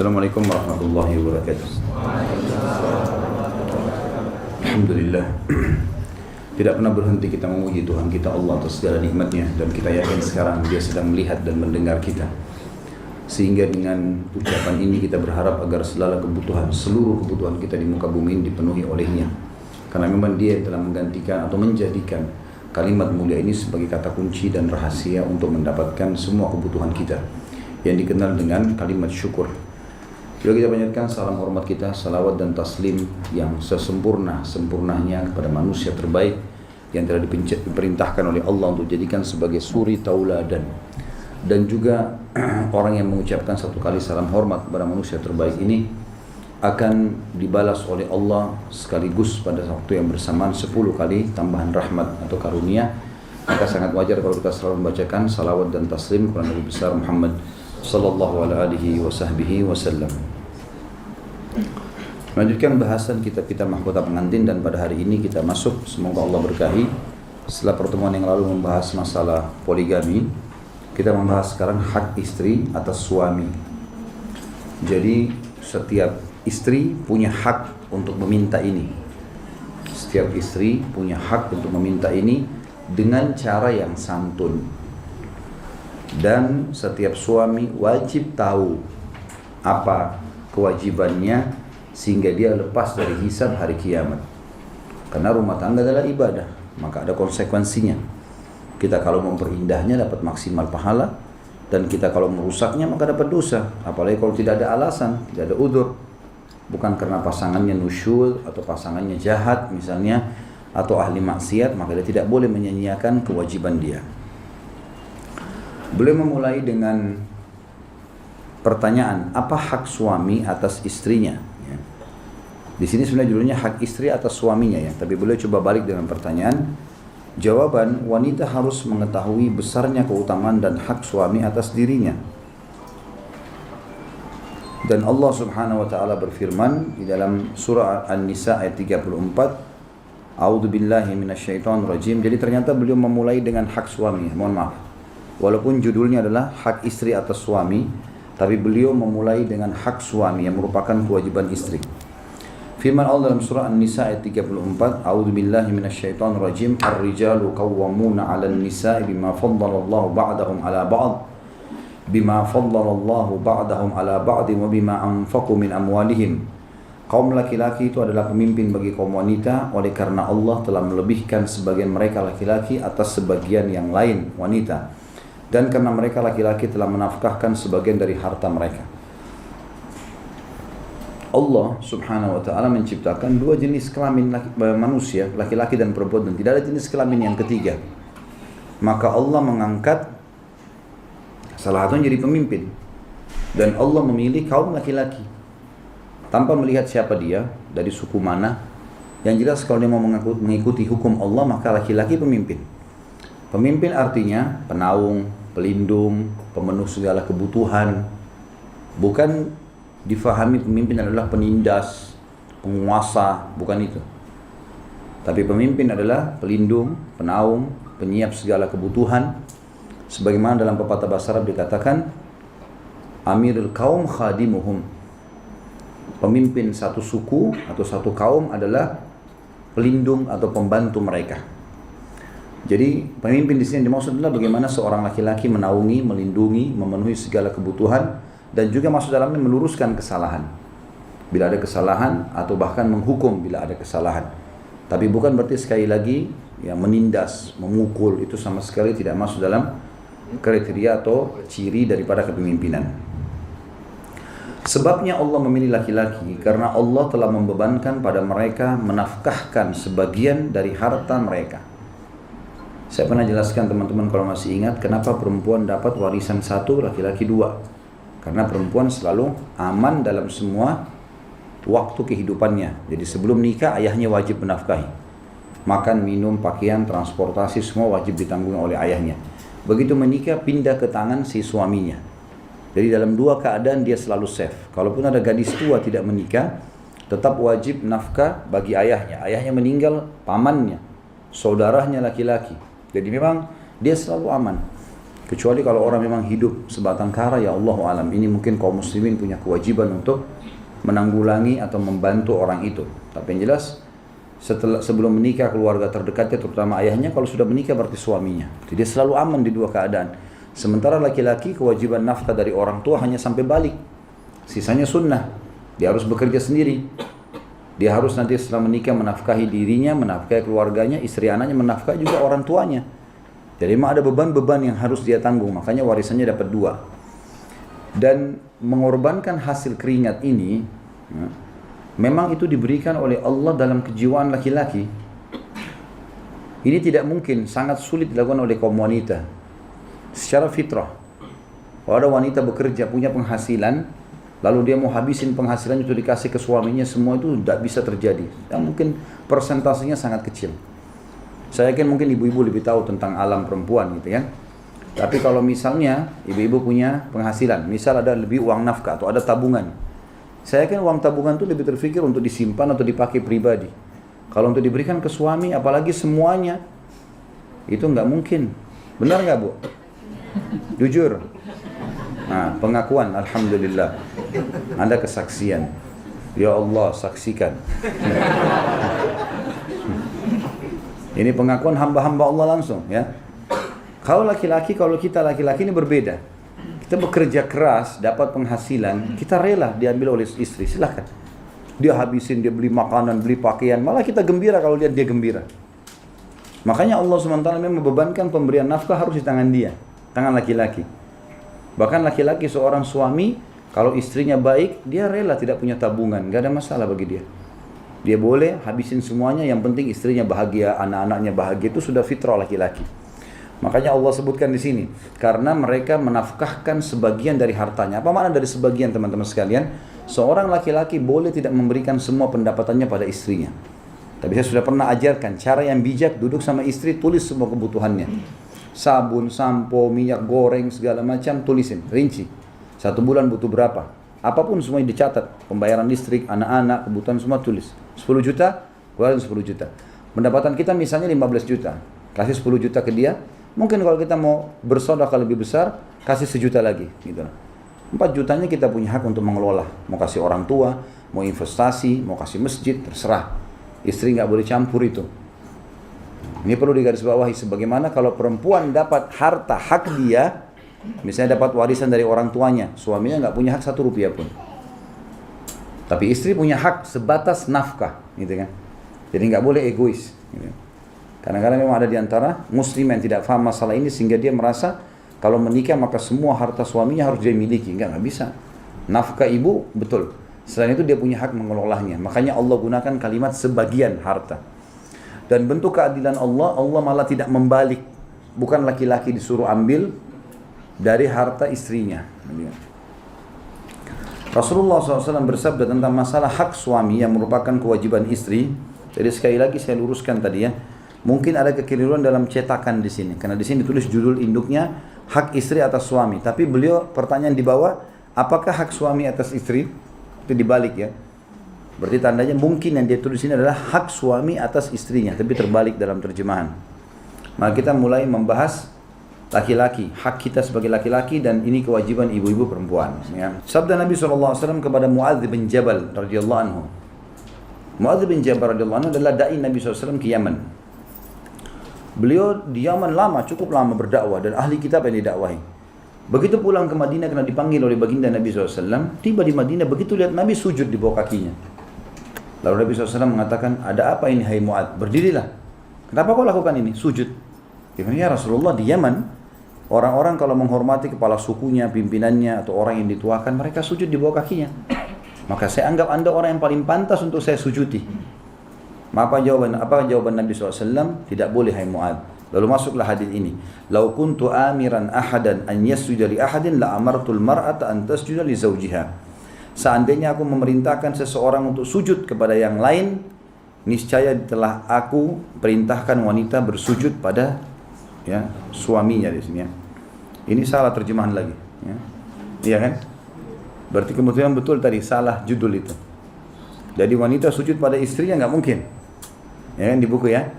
Assalamualaikum warahmatullahi wabarakatuh. Alhamdulillah. Tidak pernah berhenti kita memuji Tuhan kita Allah atas segala nikmatnya, dan kita yakin sekarang Dia sedang melihat dan mendengar kita. Sehingga dengan ucapan ini kita berharap agar seluruh kebutuhan kita di muka bumi ini dipenuhi olehnya. Karena memang Dia yang telah menggantikan atau menjadikan kalimat mulia ini sebagai kata kunci dan rahasia untuk mendapatkan semua kebutuhan kita, yang dikenal dengan kalimat syukur. Juga kita panjatkan salam hormat kita, salawat dan taslim yang sesempurnanya kepada manusia terbaik yang telah diperintahkan oleh Allah untuk dijadikan sebagai suri tauladan. Dan juga orang yang mengucapkan satu kali salam hormat kepada manusia terbaik ini akan dibalas oleh Allah sekaligus pada waktu yang bersamaan 10 kali tambahan rahmat atau karunia. Maka sangat wajar kalau kita selalu membacakan salawat dan taslim kepada Nabi besar Muhammad sallallahu alaihi wasallam. Melanjutkan bahasan kitab mahkota pengantin, dan pada hari ini kita masuk, semoga Allah berkahi. Setelah pertemuan yang lalu membahas masalah poligami, kita membahas sekarang hak istri atas suami. Jadi setiap istri punya hak untuk meminta ini. Setiap istri punya hak untuk meminta ini dengan cara yang santun. Dan setiap suami wajib tahu apa kewajibannya sehingga dia lepas dari hisab hari kiamat. Karena rumah tangga adalah ibadah, maka ada konsekuensinya. Kita kalau memperindahnya dapat maksimal pahala, dan kita kalau merusaknya maka dapat dosa. Apalagi kalau tidak ada alasan, tidak ada udzur. Bukan karena pasangannya nusyul atau pasangannya jahat misalnya, atau ahli maksiat, maka dia tidak boleh menyanyiakan kewajiban dia. Beliau memulai dengan pertanyaan, apa hak suami atas istrinya? Ya. Di sini sebenarnya judulnya hak istri atas suaminya, ya. Tapi beliau coba balik dengan pertanyaan. Jawaban, wanita harus mengetahui besarnya keutamaan dan hak suami atas dirinya. Dan Allah Subhanahu wa taala berfirman di dalam surah An-Nisa ayat 34, A'udzubillahi minasyaitonirrajim. Jadi ternyata beliau memulai dengan hak suami. Mohon maaf. Walaupun judulnya adalah hak istri atas suami, tapi beliau memulai dengan hak suami yang merupakan kewajiban istri. Firman Allah dalam surah An-Nisa ayat 34, A'udzubillahi minasyaitonirrajim, Ar-rijalu qawwamuna 'alan nisa'i bima faddalallahu ba'dahum 'ala ba'd bima faddalallahu ba'dahum 'ala ba'd wa bima anfaqu min amwalihim. Kaum laki-laki itu adalah pemimpin bagi kaum wanita oleh karena Allah telah melebihkan sebagian mereka laki-laki atas sebagian yang lain wanita, dan karena mereka laki-laki telah menafkahkan sebagian dari harta mereka. Allah Subhanahu wa taala menciptakan dua jenis kelamin manusia, laki-laki dan perempuan, dan tidak ada jenis kelamin yang ketiga. Maka Allah mengangkat salah satunya jadi pemimpin, dan Allah memilih kaum laki-laki tanpa melihat siapa dia, dari suku mana. Yang jelas kalau dia mau mengikuti hukum Allah, maka laki-laki pemimpin. Pemimpin artinya penaung, pelindung, pemenuh segala kebutuhan. Bukan difahami pemimpin adalah penindas, penguasa, bukan itu. Tapi pemimpin adalah pelindung, penaung, penyiap segala kebutuhan. Sebagaimana dalam pepatah bahasa Arab dikatakan, Amirul kaum khadimuhum. Pemimpin satu suku atau satu kaum adalah pelindung atau pembantu mereka. Jadi pemimpin di sini dimaksud adalah bagaimana seorang laki-laki menaungi, melindungi, memenuhi segala kebutuhan, dan juga masuk dalamnya meluruskan kesalahan bila ada kesalahan, atau bahkan menghukum bila ada kesalahan. Tapi bukan berarti sekali lagi yang menindas, memukul, itu sama sekali tidak masuk dalam kriteria atau ciri daripada kepemimpinan. Sebabnya Allah memilih laki-laki karena Allah telah membebankan pada mereka menafkahkan sebagian dari harta mereka. Saya pernah jelaskan teman-teman kalau masih ingat, kenapa perempuan dapat warisan satu, laki-laki dua. Karena perempuan selalu aman dalam semua waktu kehidupannya. Jadi sebelum nikah ayahnya wajib menafkahi. Makan, minum, pakaian, transportasi semua wajib ditanggung oleh ayahnya. Begitu menikah pindah ke tangan si suaminya. Jadi dalam dua keadaan dia selalu safe. Kalaupun ada gadis tua tidak menikah, tetap wajib nafkah bagi ayahnya. Ayahnya meninggal, pamannya, saudaranya laki-laki. Jadi memang dia selalu aman. Kecuali kalau orang memang hidup sebatang kara, ya Allahu alam. Ini mungkin kaum muslimin punya kewajiban untuk menanggulangi atau membantu orang itu. Tapi yang jelas sebelum menikah keluarga terdekatnya, terutama ayahnya, kalau sudah menikah berarti suaminya. Jadi dia selalu aman di dua keadaan. Sementara laki-laki kewajiban nafkah dari orang tua hanya sampai balik. Sisanya sunnah. Dia harus bekerja sendiri. Dia harus nanti setelah menikah menafkahi dirinya, menafkahi keluarganya, istri anaknya, menafkahi juga orang tuanya. Jadi memang ada beban-beban yang harus dia tanggung, makanya warisannya dapat dua. Dan mengorbankan hasil keringat ini, memang itu diberikan oleh Allah dalam kejiwaan laki-laki. Ini tidak mungkin, sangat sulit dilakukan oleh kaum wanita. Secara fitrah, kalau ada wanita bekerja, punya penghasilan, lalu dia mau habisin penghasilannya itu dikasih ke suaminya, semua itu tidak bisa terjadi. Dan mungkin persentasenya sangat kecil. Saya yakin mungkin ibu-ibu lebih tahu tentang alam perempuan gitu ya. Tapi kalau misalnya ibu-ibu punya penghasilan, misal ada lebih uang nafkah atau ada tabungan, saya yakin uang tabungan itu lebih terfikir untuk disimpan atau dipakai pribadi. Kalau untuk diberikan ke suami, apalagi semuanya, itu nggak mungkin. Benar nggak Bu? Jujur. Nah, pengakuan, alhamdulillah. Ada kesaksian. Ya Allah, saksikan. Ini pengakuan hamba-hamba Allah langsung ya. Kalau laki-laki, kalau kita laki-laki ini berbeda. Kita bekerja keras, dapat penghasilan, kita rela diambil oleh istri, silahkan. Dia habisin, dia beli makanan, beli pakaian, malah kita gembira kalau lihat dia gembira. Makanya Allah SWT memang membebankan pemberian nafkah harus di tangan dia, tangan laki-laki. Bahkan laki-laki seorang suami, kalau istrinya baik, dia rela tidak punya tabungan, gak ada masalah bagi dia. Dia boleh habisin semuanya, yang penting istrinya bahagia, anak-anaknya bahagia, itu sudah fitrah laki-laki. Makanya Allah sebutkan di sini, karena mereka menafkahkan sebagian dari hartanya. Apa makna dari sebagian, teman-teman sekalian? Seorang laki-laki boleh tidak memberikan semua pendapatannya pada istrinya. Tapi saya sudah pernah ajarkan cara yang bijak, duduk sama istri, tulis semua kebutuhannya. Sabun, sampo, minyak goreng, segala macam, tulisin, rinci. 1 bulan butuh berapa? Apapun semuanya dicatat. Pembayaran listrik, anak-anak, kebutuhan semua tulis. 10 juta, keluarin 10 juta. Pendapatan kita misalnya 15 juta. Kasih 10 juta ke dia. Mungkin kalau kita mau bersedekah lebih besar, kasih 1 juta lagi. Gitu. 4 jutanya kita punya hak untuk mengelola. Mau kasih orang tua, mau investasi, mau kasih masjid, terserah. Istri nggak boleh campur itu. Ini perlu digarisbawahi. Sebagaimana kalau perempuan dapat harta hak dia, misalnya dapat warisan dari orang tuanya, suaminya nggak punya hak 1 rupiah pun. Tapi istri punya hak sebatas nafkah, gitu kan? Jadi nggak boleh egois. Gitu. Kadang-kadang memang ada di antara muslim yang tidak paham masalah ini sehingga dia merasa kalau menikah maka semua harta suaminya harus dia miliki. Nggak bisa. Nafkah ibu betul. Selain itu dia punya hak mengelolanya. Makanya Allah gunakan kalimat sebagian harta. Dan bentuk keadilan Allah, Allah malah tidak membalik. Bukan laki-laki disuruh ambil dari harta istrinya. Rasulullah SAW bersabda tentang masalah hak suami yang merupakan kewajiban istri. Jadi sekali lagi saya luruskan tadi ya. Mungkin ada kekeliruan dalam cetakan di sini. Karena di sini ditulis judul induknya hak istri atas suami. Tapi beliau pertanyaan di bawah, apakah hak suami atas istri? Itu dibalik ya. Berarti tandanya mungkin yang dia tulis ini adalah hak suami atas istrinya. Tapi terbalik dalam terjemahan. Maka kita mulai membahas laki-laki, hak kita sebagai laki-laki, dan ini kewajiban ibu-ibu perempuan. Ya. Sabda Nabi SAW kepada Muadz bin Jabal radhiyallahu anhu. Muadz bin Jabal radhiyallahu anhu adalah dai Nabi SAW ke Yaman. Beliau di Yaman lama, cukup lama berdakwah dan ahli kitab yang didakwahi. Begitu pulang ke Madinah karena dipanggil oleh baginda Nabi SAW, tiba di Madinah begitu lihat Nabi sujud di bawah kakinya. Lalu Nabi SAW mengatakan, ada apa ini hai Muadz? Berdirilah. Kenapa kau lakukan ini? Sujud. Ya Rasulullah, di Yaman orang-orang kalau menghormati kepala sukunya, pimpinannya atau orang yang dituakan, mereka sujud di bawah kakinya. Maka saya anggap anda orang yang paling pantas untuk saya sujudi. Apa jawaban Nabi SAW? Tidak boleh hai Muadz. Lalu masuklah hadis ini. Lau kuntu amiran ahadan an yasjuda li ahadin la amartul mar'ata an tasjuda li zawjiha. Seandainya aku memerintahkan seseorang untuk sujud kepada yang lain, niscaya telah aku perintahkan wanita bersujud pada ya suaminya di sini ya. Ini salah terjemahan lagi ya. Iya kan? Berarti kebetulan betul tadi salah judul itu. Jadi wanita sujud pada istrinya nggak mungkin. Ya kan di buku ya.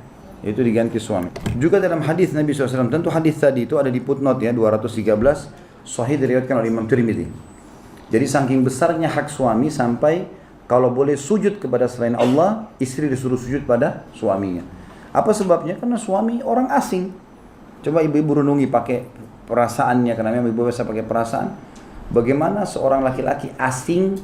Itu diganti suami. Juga dalam hadis Nabi SAW, tentu hadis tadi itu ada di footnote ya 213, sahih diriwayatkan oleh Imam Tirmidzi. Jadi saking besarnya hak suami sampai kalau boleh sujud kepada selain Allah, istri disuruh sujud pada suaminya. Apa sebabnya? Karena suami orang asing. Coba ibu-ibu renungi pakai perasaannya, karena memang ibu biasa pakai perasaan. Bagaimana seorang laki-laki asing,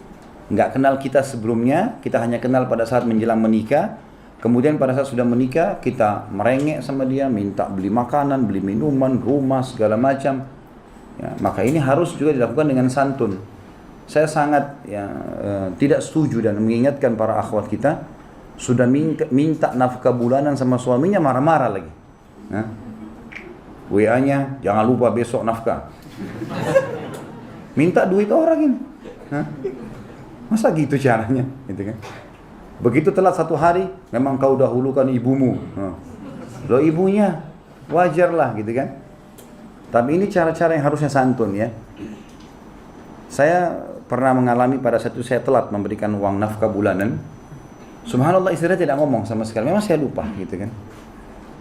nggak kenal kita sebelumnya, kita hanya kenal pada saat menjelang menikah. Kemudian pada saat sudah menikah, kita merengek sama dia, minta beli makanan, beli minuman, rumah, segala macam. Ya, maka ini harus juga dilakukan dengan santun. Saya sangat tidak setuju dan mengingatkan para akhwat kita, sudah minta nafkah bulanan sama suaminya, marah-marah lagi. Nah, WA-nya, jangan lupa besok nafkah. Minta duit orang ini. Nah, masa gitu caranya? Gitu kan? Begitu telat 1 hari, memang kau dahulukan ibumu. Loh ibunya, wajarlah gitu kan. Tapi ini cara-cara yang harusnya santun ya. Saya pernah mengalami pada saat itu saya telat memberikan uang nafkah bulanan. Subhanallah istri saya tidak ngomong sama sekali, memang saya lupa gitu kan.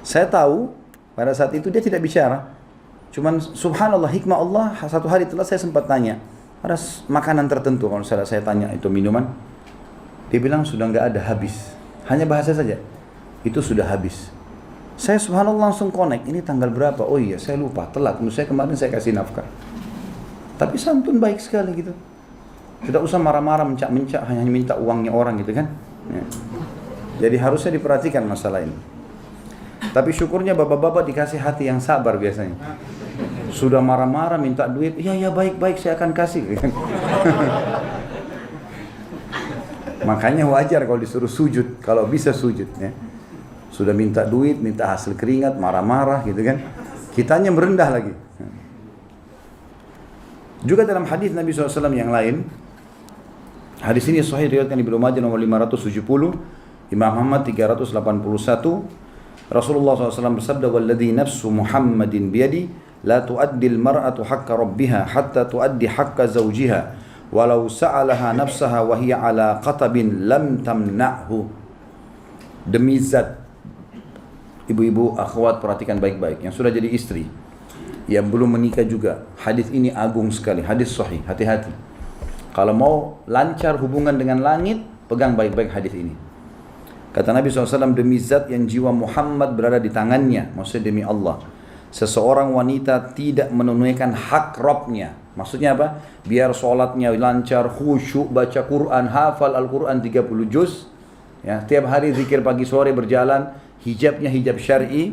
Saya tahu pada saat itu dia tidak bicara. Cuman subhanallah hikmah Allah, 1 hari telat saya sempat tanya, ada makanan tertentu kalau saya tanya itu minuman. Dia bilang sudah nggak ada, habis. Hanya bahasa saja, itu sudah habis. Saya subhanallah langsung connect, ini tanggal berapa? Oh iya saya lupa, telat. Menurut saya kemarin saya kasih nafkah. Tapi santun baik sekali gitu. Tidak usah marah-marah, mencak-mencak, hanya minta uangnya orang gitu kan. Ya. Jadi harusnya diperhatikan masalah ini. Tapi syukurnya bapak-bapak dikasih hati yang sabar biasanya. Sudah marah-marah minta duit, ya baik-baik saya akan kasih. Makanya wajar kalau disuruh sujud, kalau bisa sujud ya. Sudah minta duit, minta hasil keringat, marah-marah gitu kan. Kitanya merendah lagi. Juga dalam hadis Nabi SAW yang lain, hadis ini sahih riwayatkan Ibnu Majah nomor 570, Imam Ahmad 381, Rasulullah SAW bersabda, "Walladzi nafsu Muhammadin biyadi, la tu'addil mar'atu haqqa rabbiha hatta tu'addi haqqa zawjiha." Walau sa'alaha nafsaha wa hiya ala qatabin lam tamna'hu. Demi zat, ibu-ibu akhwat perhatikan baik-baik yang sudah jadi istri, yang belum menikah juga, hadis ini agung sekali, hadis sahih, hati-hati. Kalau mau lancar hubungan dengan langit, pegang baik-baik hadis ini. Kata Nabi SAW, demi zat yang jiwa Muhammad berada di tangannya, maksudnya demi Allah, seseorang wanita tidak menunaikan hak Rabbnya. Maksudnya apa? Biar sholatnya lancar, khusyuk, baca Quran, hafal Al-Quran 30 juz, ya, tiap hari zikir pagi sore berjalan, hijabnya hijab syar'i,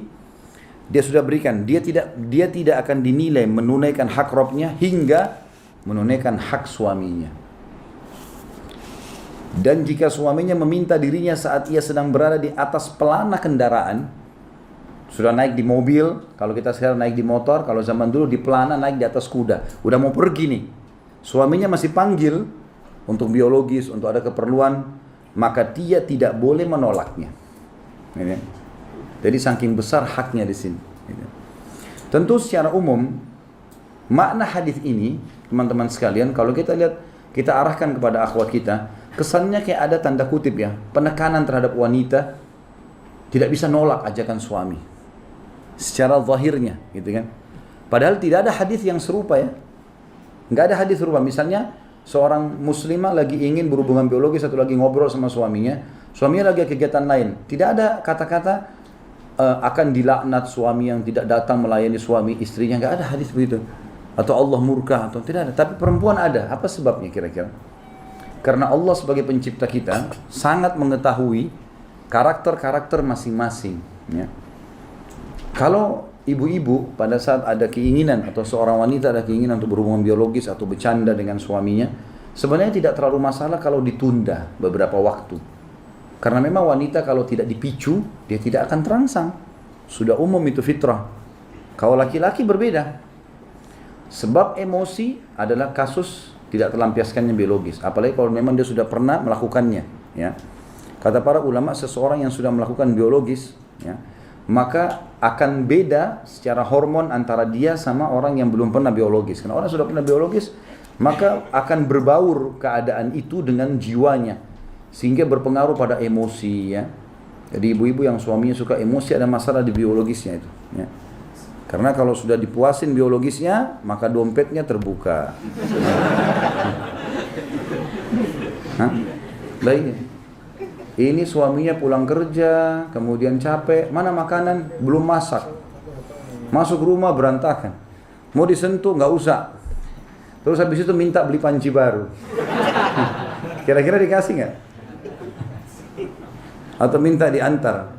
dia sudah berikan. Dia tidak akan dinilai menunaikan hak Rabbnya hingga menunaikan hak suaminya. Dan jika suaminya meminta dirinya saat ia sedang berada di atas pelana kendaraan, sudah naik di mobil, kalau kita sekarang naik di motor, kalau zaman dulu di pelana naik di atas kuda, udah mau pergi nih, suaminya masih panggil untuk biologis, untuk ada keperluan, maka dia tidak boleh menolaknya. Jadi saking besar haknya di sini. Tentu secara umum makna hadis ini, teman-teman sekalian, kalau kita lihat, kita arahkan kepada akhwat kita, kesannya kayak ada tanda kutip ya, penekanan terhadap wanita tidak bisa nolak ajakan suami. Secara zahirnya gitu kan. Padahal tidak ada hadis yang serupa ya. Enggak ada hadis serupa. Misalnya seorang muslimah lagi ingin berhubungan biologis atau lagi ngobrol sama suaminya lagi kegiatan lain. Tidak ada kata-kata akan dilaknat suami yang tidak datang melayani suami istrinya, enggak ada hadis begitu. Atau Allah murka atau tidak ada. Tapi perempuan ada. Apa sebabnya kira-kira? Karena Allah sebagai pencipta kita sangat mengetahui karakter-karakter masing-masing ya. Kalau ibu-ibu pada saat ada keinginan atau seorang wanita ada keinginan untuk berhubungan biologis atau bercanda dengan suaminya, sebenarnya tidak terlalu masalah kalau ditunda beberapa waktu. Karena memang wanita kalau tidak dipicu, dia tidak akan terangsang. Sudah umum itu fitrah. Kalau laki-laki berbeda. Sebab emosi adalah kasus tidak terlampiaskannya biologis. Apalagi kalau memang dia sudah pernah melakukannya. Ya. Kata para ulama, seseorang yang sudah melakukan biologis, ya, maka akan beda secara hormon antara dia sama orang yang belum pernah biologis. Karena orang sudah pernah biologis, maka akan berbaur keadaan itu dengan jiwanya, sehingga berpengaruh pada emosi ya. Jadi ibu-ibu yang suaminya suka emosi ada masalah di biologisnya itu. Ya. Karena kalau sudah dipuasin biologisnya, maka dompetnya terbuka. Hah? Baik. Ini suaminya pulang kerja, kemudian capek, mana makanan? Belum masak. Masuk rumah berantakan. Mau disentuh nggak usah. Terus habis itu minta beli panci baru. Kira-kira dikasih nggak? Atau minta diantar.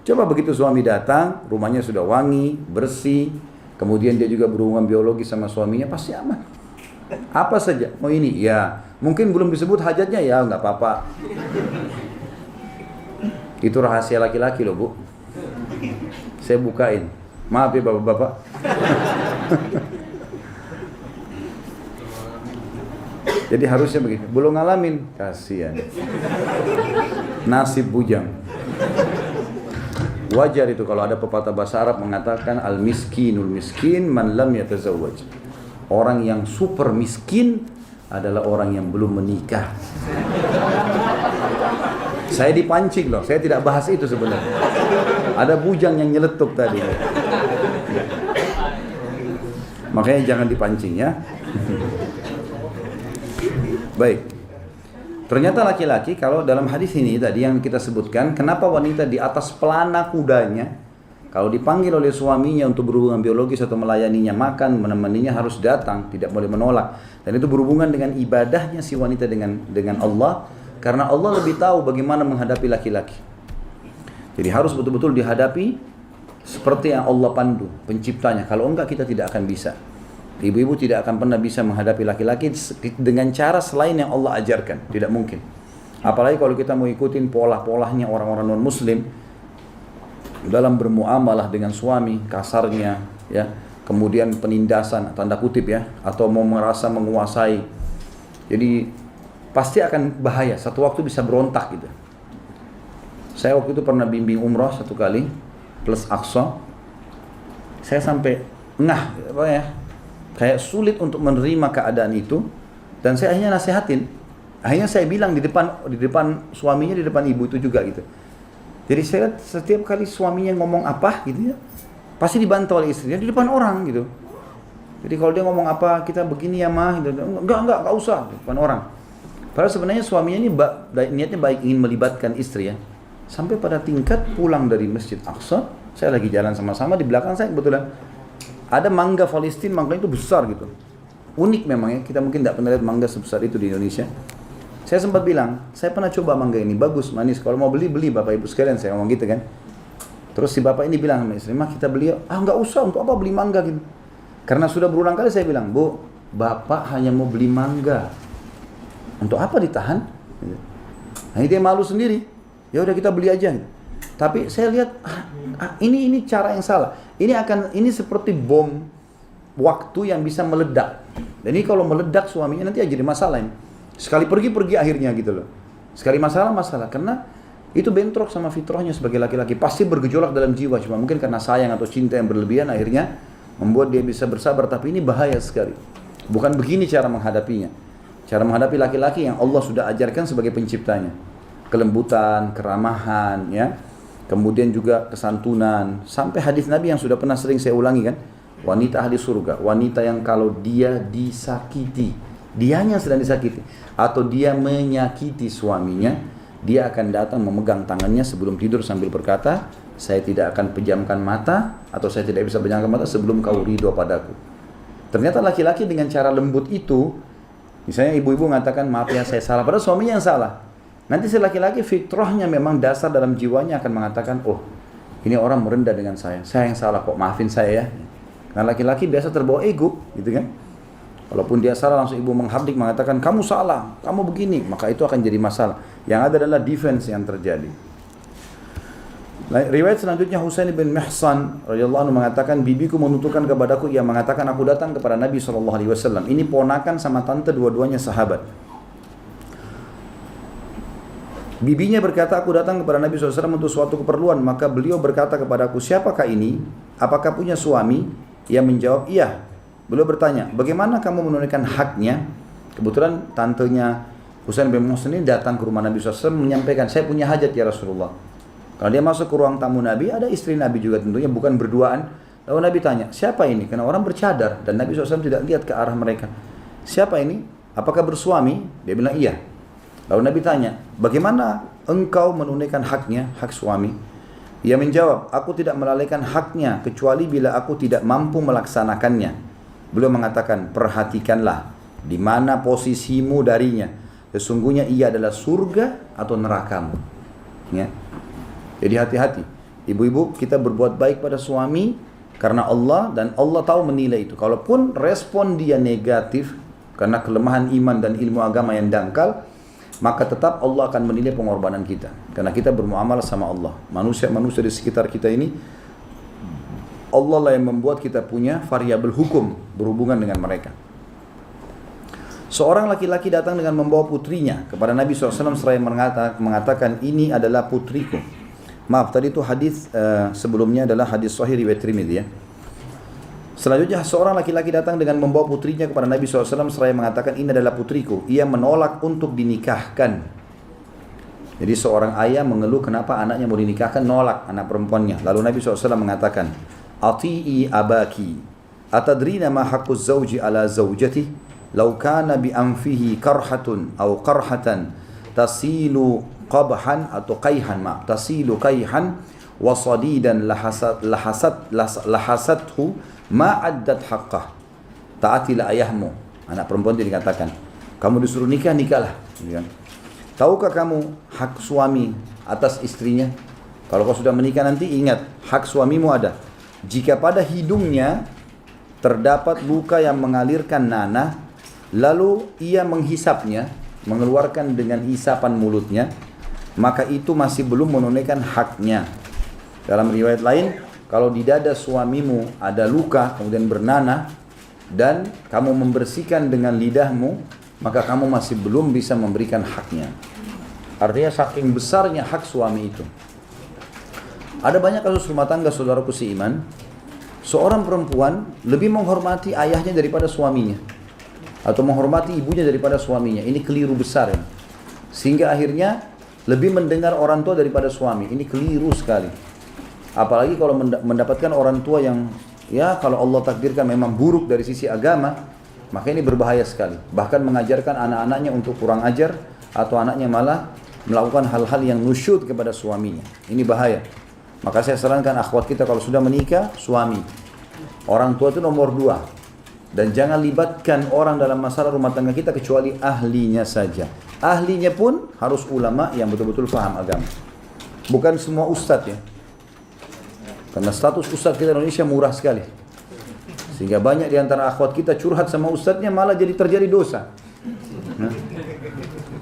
Coba begitu suami datang, rumahnya sudah wangi, bersih, kemudian dia juga berhubungan biologis sama suaminya, pasti aman. Apa saja, mau ini, ya mungkin belum disebut hajatnya, ya nggak apa-apa. Itu rahasia laki-laki loh Bu. Saya bukain. Maaf ya bapak-bapak. Jadi harusnya begitu. Belum ngalamin, kasihan. Nasib bujang. Wajar itu kalau ada pepatah bahasa Arab mengatakan al-miskinul miskin man lam yatazawwaj. Orang yang super miskin adalah orang yang belum menikah. Saya dipancing loh, saya tidak bahas itu sebenarnya. Ada bujang yang nyeletuk tadi. Makanya jangan dipancing ya. Baik. Ternyata laki-laki kalau dalam hadis ini tadi yang kita sebutkan, kenapa wanita di atas pelana kudanya kalau dipanggil oleh suaminya untuk berhubungan biologis atau melayaninya makan, menemaninya harus datang, tidak boleh menolak. Dan itu berhubungan dengan ibadahnya si wanita dengan Allah, karena Allah lebih tahu bagaimana menghadapi laki-laki. Jadi harus betul-betul dihadapi seperti yang Allah pandu, penciptanya. Kalau enggak kita tidak akan bisa. Ibu-ibu tidak akan pernah bisa menghadapi laki-laki dengan cara selain yang Allah ajarkan. Tidak mungkin. Apalagi kalau kita mau ikutin pola-polanya orang-orang non-muslim dalam bermuamalah dengan suami, kasarnya, ya, kemudian penindasan, tanda kutip ya, atau mau merasa menguasai. Jadi pasti akan bahaya. Satu waktu bisa berontak gitu. Saya waktu itu pernah bimbing umrah satu kali plus Aqsa. Saya sampai apa ya? Kayak sulit untuk menerima keadaan itu, dan saya akhirnya nasihatin. Akhirnya saya bilang di depan suaminya, di depan ibu itu juga gitu. Jadi saya lihat setiap kali suaminya ngomong apa gitu ya, pasti dibantah oleh istrinya di depan orang gitu. Jadi kalau dia ngomong apa, kita begini ya mah, gitu. Enggak usah di depan orang. Padahal sebenarnya suaminya ini niatnya baik, ingin melibatkan istri ya. Sampai pada tingkat pulang dari Masjid Aqsa, saya lagi jalan sama-sama, di belakang saya kebetulan ada mangga Palestina, mangga itu besar gitu. Unik memang ya, kita mungkin tidak pernah lihat mangga sebesar itu di Indonesia. Saya sempat bilang, saya pernah coba mangga ini, bagus, manis. Kalau mau beli Bapak Ibu sekalian, saya ngomong gitu kan. Terus si bapak ini bilang sama istri, mah kita beli, nggak usah, untuk apa beli mangga gitu. Karena sudah berulang kali saya bilang, Bu, Bapak hanya mau beli mangga. Untuk apa ditahan? Nah ini dia malu sendiri. Ya udah kita beli aja. Tapi saya lihat, ini cara yang salah. Ini seperti bom waktu yang bisa meledak. Dan ini kalau meledak suaminya nanti jadi masalah ini. Sekali pergi akhirnya gitu loh. Sekali masalah, karena itu bentrok sama fitrahnya sebagai laki-laki. Pasti bergejolak dalam jiwa, cuma mungkin karena sayang atau cinta yang berlebihan akhirnya membuat dia bisa bersabar. Tapi ini bahaya sekali. Bukan begini cara menghadapinya. Cara menghadapi laki-laki yang Allah sudah ajarkan sebagai penciptanya. Kelembutan, keramahan, ya. Kemudian juga kesantunan. Sampai hadis Nabi yang sudah pernah sering saya ulangi kan. Wanita ahli surga. Wanita yang kalau dia disakiti, dianya sedang disakiti, atau dia menyakiti suaminya, dia akan datang memegang tangannya sebelum tidur sambil berkata, saya tidak akan pejamkan mata, atau saya tidak bisa pejamkan mata sebelum kau ridho padaku. Ternyata laki-laki dengan cara lembut itu, misalnya ibu-ibu mengatakan, maaf ya saya salah, padahal suaminya yang salah. Nanti si laki-laki fitrahnya memang dasar dalam jiwanya akan mengatakan, oh ini orang merendah dengan saya yang salah kok, maafin saya ya. Karena laki-laki biasa terbawa ego, gitu kan. Walaupun dia salah langsung ibu menghardik mengatakan, kamu salah, kamu begini, maka itu akan jadi masalah. Yang ada adalah defense yang terjadi. Riwayat selanjutnya Husain bin Mihsan radhiyallahu anhu mengatakan, bibiku menuturkan kepadaku, ia mengatakan aku datang kepada Nabi SAW. Ini ponakan sama tante, dua-duanya sahabat. Bibinya berkata, aku datang kepada Nabi SAW untuk suatu keperluan. Maka beliau berkata kepadaku, siapakah ini? Apakah punya suami? Ia menjawab, iya. Beliau bertanya, bagaimana kamu menunaikan haknya? Kebetulan tantenya Husain bin Mihsan ini datang ke rumah Nabi SAW menyampaikan, saya punya hajat ya Rasulullah. Kalau dia masuk ke ruang tamu Nabi, ada istri Nabi juga tentunya, bukan berduaan. Lalu Nabi tanya, siapa ini? Karena orang bercadar, dan Nabi SAW tidak lihat ke arah mereka. Siapa ini? Apakah bersuami? Dia bilang iya. Lalu Nabi tanya, bagaimana engkau menunaikan haknya, hak suami? Ia menjawab, aku tidak melalaikan haknya kecuali bila aku tidak mampu melaksanakannya. Beliau mengatakan, perhatikanlah di mana posisimu darinya. Sesungguhnya ia adalah surga atau nerakamu. Ya. Jadi hati-hati. Ibu-ibu, kita berbuat baik pada suami karena Allah, dan Allah tahu menilai itu. Kalaupun respon dia negatif karena kelemahan iman dan ilmu agama yang dangkal, maka tetap Allah akan menilai pengorbanan kita. Karena kita bermuamalah sama Allah. Manusia-manusia di sekitar kita ini, Allah lah yang membuat kita punya variabel hukum berhubungan dengan mereka. Seorang laki-laki datang dengan membawa putrinya kepada Nabi SAW seraya mengatakan, ini adalah putriku. Maaf, tadi itu hadis sebelumnya adalah hadis sahih riwayat Tirmidzi ya. Selanjutnya seorang laki-laki datang dengan membawa putrinya kepada Nabi SAW seraya mengatakan, ini adalah putriku. Ia menolak untuk dinikahkan. Jadi seorang ayah mengeluh kenapa anaknya mau dinikahkan, nolak anak perempuannya. Lalu Nabi SAW mengatakan, ati'i abaki, atadrina ma haqquz zawji ala zawjati, law kana bi anfihi karhatun aw qarhatan tasilu qabhan atau qayhan, tasilu qayhan wa sadidan lahasathu ma'addat haqqah. Taatilah ayahmu. Anak perempuan itu dikatakan, kamu disuruh nikah, nikahlah. Tahukah kamu hak suami atas istrinya? Kalau kau sudah menikah nanti, ingat, hak suamimu ada. Jika pada hidungnya terdapat luka yang mengalirkan nanah, lalu ia menghisapnya, mengeluarkan dengan hisapan mulutnya, maka itu masih belum menunaikan haknya. Dalam riwayat lain, kalau di dada suamimu ada luka kemudian bernanah dan kamu membersihkan dengan lidahmu, maka kamu masih belum bisa memberikan haknya. Artinya saking besarnya hak suami itu. Ada banyak kasus rumah tangga saudaraku seiman, seorang perempuan lebih menghormati ayahnya daripada suaminya, atau menghormati ibunya daripada suaminya. Ini keliru besar ya. Sehingga akhirnya lebih mendengar orang tua daripada suami. Ini keliru sekali. Apalagi kalau mendapatkan orang tua yang, ya kalau Allah takdirkan memang buruk dari sisi agama, maka ini berbahaya sekali. Bahkan mengajarkan anak-anaknya untuk kurang ajar, atau anaknya malah melakukan hal-hal yang nusyud kepada suaminya. Ini bahaya. Maka saya sarankan akhwat kita kalau sudah menikah, suami. Orang tua itu nomor 2. Dan jangan libatkan orang dalam masalah rumah tangga kita kecuali ahlinya saja. Ahlinya pun harus ulama yang betul-betul paham agama. Bukan semua ustadz ya. Karena status ustadz kita di Indonesia murah sekali. Sehingga banyak di antara akhwat kita curhat sama ustadznya, malah jadi terjadi dosa.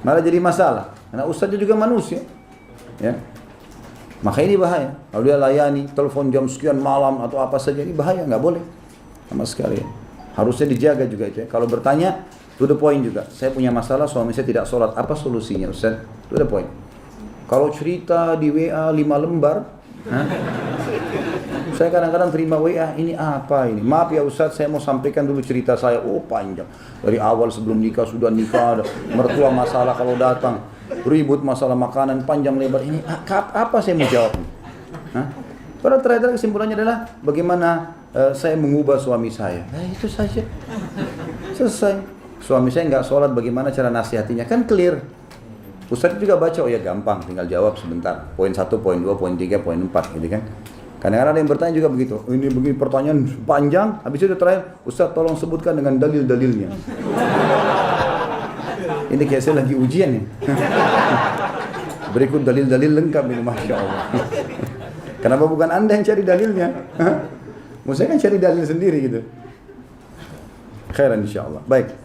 Malah jadi masalah. Karena ustadznya juga manusia. Ya. Maka ini bahaya. Kalau dia layani telepon jam sekian malam atau apa saja, ini bahaya, nggak boleh sama sekali. Harusnya dijaga juga itu ya. Kalau bertanya, to the point juga. Saya punya masalah, suami saya tidak sholat. Apa solusinya Ustaz? To the point. Kalau cerita di WA 5 lembar, saya kadang-kadang terima WA, ini apa ini? Maaf ya Ustaz, saya mau sampaikan dulu cerita saya. Oh panjang. Dari awal sebelum nikah, sudah nikah, mertua masalah kalau datang, ribut masalah makanan, panjang lebar. Ini apa saya mau jawab? Padahal terakhir kesimpulannya adalah bagaimana saya mengubah suami saya. Nah itu saja. Selesai. Suami saya nggak sholat, bagaimana cara nasihatinya? Kan clear. Ustaz juga baca, oh ya gampang, tinggal jawab sebentar. Poin 1, poin 2, poin 3, poin 4 gitu kan. Kadang-kadang ada yang bertanya juga begitu. Ini begini pertanyaan panjang, habis itu terakhir, Ustaz tolong sebutkan dengan dalil-dalilnya. Ini kayak saya lagi ujian nih. Berikut dalil-dalil lengkap ini, Masya Allah. Kenapa bukan Anda yang cari dalilnya? Saya kan cari dalil sendiri gitu. Khairan insyaAllah. Baik.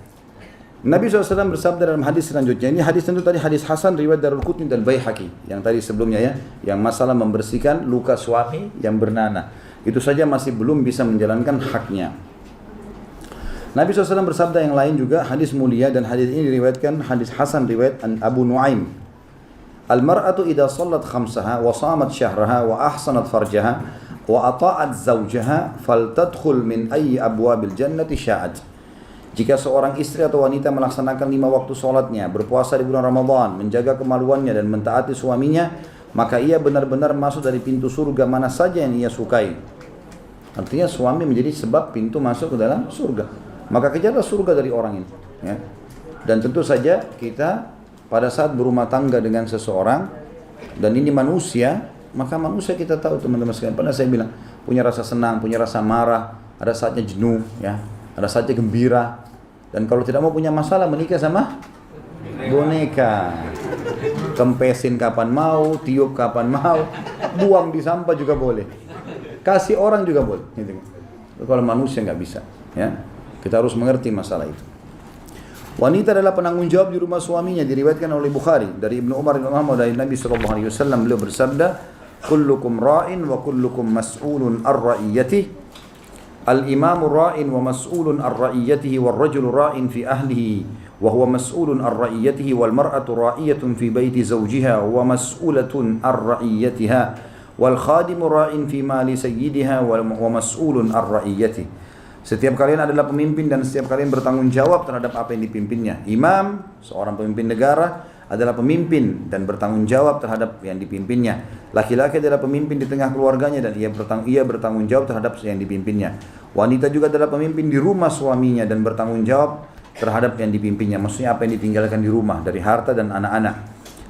Nabi SAW bersabda dalam hadis selanjutnya. Ini hadis tentu tadi hadis Hasan riwayat Darulqutni dan Baihaqi. Yang tadi sebelumnya ya. Yang masalah membersihkan luka suami yang bernanah. Itu saja masih belum bisa menjalankan haknya. Nabi SAW bersabda yang lain juga, hadis mulia, dan hadis ini diriwayatkan hadis Hasan riwayat Abu Nuaim. Al-mar'atu idha sallat khamsaha wa samat syahraha wa ahsanat farjaha wa ata'at zawjaha faltadkhul min ayyi abwabil jannati sya'at. Jika seorang istri atau wanita melaksanakan 5 waktu sholatnya, berpuasa di bulan Ramadan, menjaga kemaluannya dan mentaati suaminya, maka ia benar-benar masuk dari pintu surga mana saja yang ia sukai. Artinya suami menjadi sebab pintu masuk ke dalam surga. Maka kejarlah surga dari orang ini. Ya. Dan tentu saja kita pada saat berumah tangga dengan seseorang, dan ini manusia, maka manusia kita tahu teman-teman sekalian. Pernah saya bilang, punya rasa senang, punya rasa marah, ada saatnya jenuh, ya, ada saatnya gembira. Dan kalau tidak mau punya masalah, menikah sama boneka. Kempesin kapan mau, tiup kapan mau, buang di sampah juga boleh, kasih orang juga boleh. Gitu. Kalau manusia nggak bisa, ya, kita harus mengerti masalah itu. Wanita adalah penanggung jawab di rumah suaminya, diriwayatkan oleh Bukhari dari Ibnu Umar dari Nabi SAW. Beliau bersabda, kullukum ra'in wa kullukum mas'ulun ar-ra'iyati. Al-imamu ra'in wa mas'ulun ar-ra'iyatihi wal rajulu ra'in fi ahlihi wa huwa mas'ulun ar-ra'iyatihi wal mar'atu ra'iyatun fi baiti zawjiha wa mas'ulatun ar-ra'iyatiha wal khadimu ra'in fi mali sayyidiha wa mas'ulun ar-ra'iyatihi. Setiap kalian adalah pemimpin dan setiap kalian bertanggung jawab terhadap apa yang dipimpinnya. Imam, seorang pemimpin negara, adalah pemimpin dan bertanggung jawab terhadap yang dipimpinnya. Laki-laki adalah pemimpin di tengah keluarganya dan ia bertanggung jawab terhadap yang dipimpinnya. Wanita juga adalah pemimpin di rumah suaminya dan bertanggung jawab terhadap yang dipimpinnya. Maksudnya apa yang ditinggalkan di rumah dari harta dan anak-anak.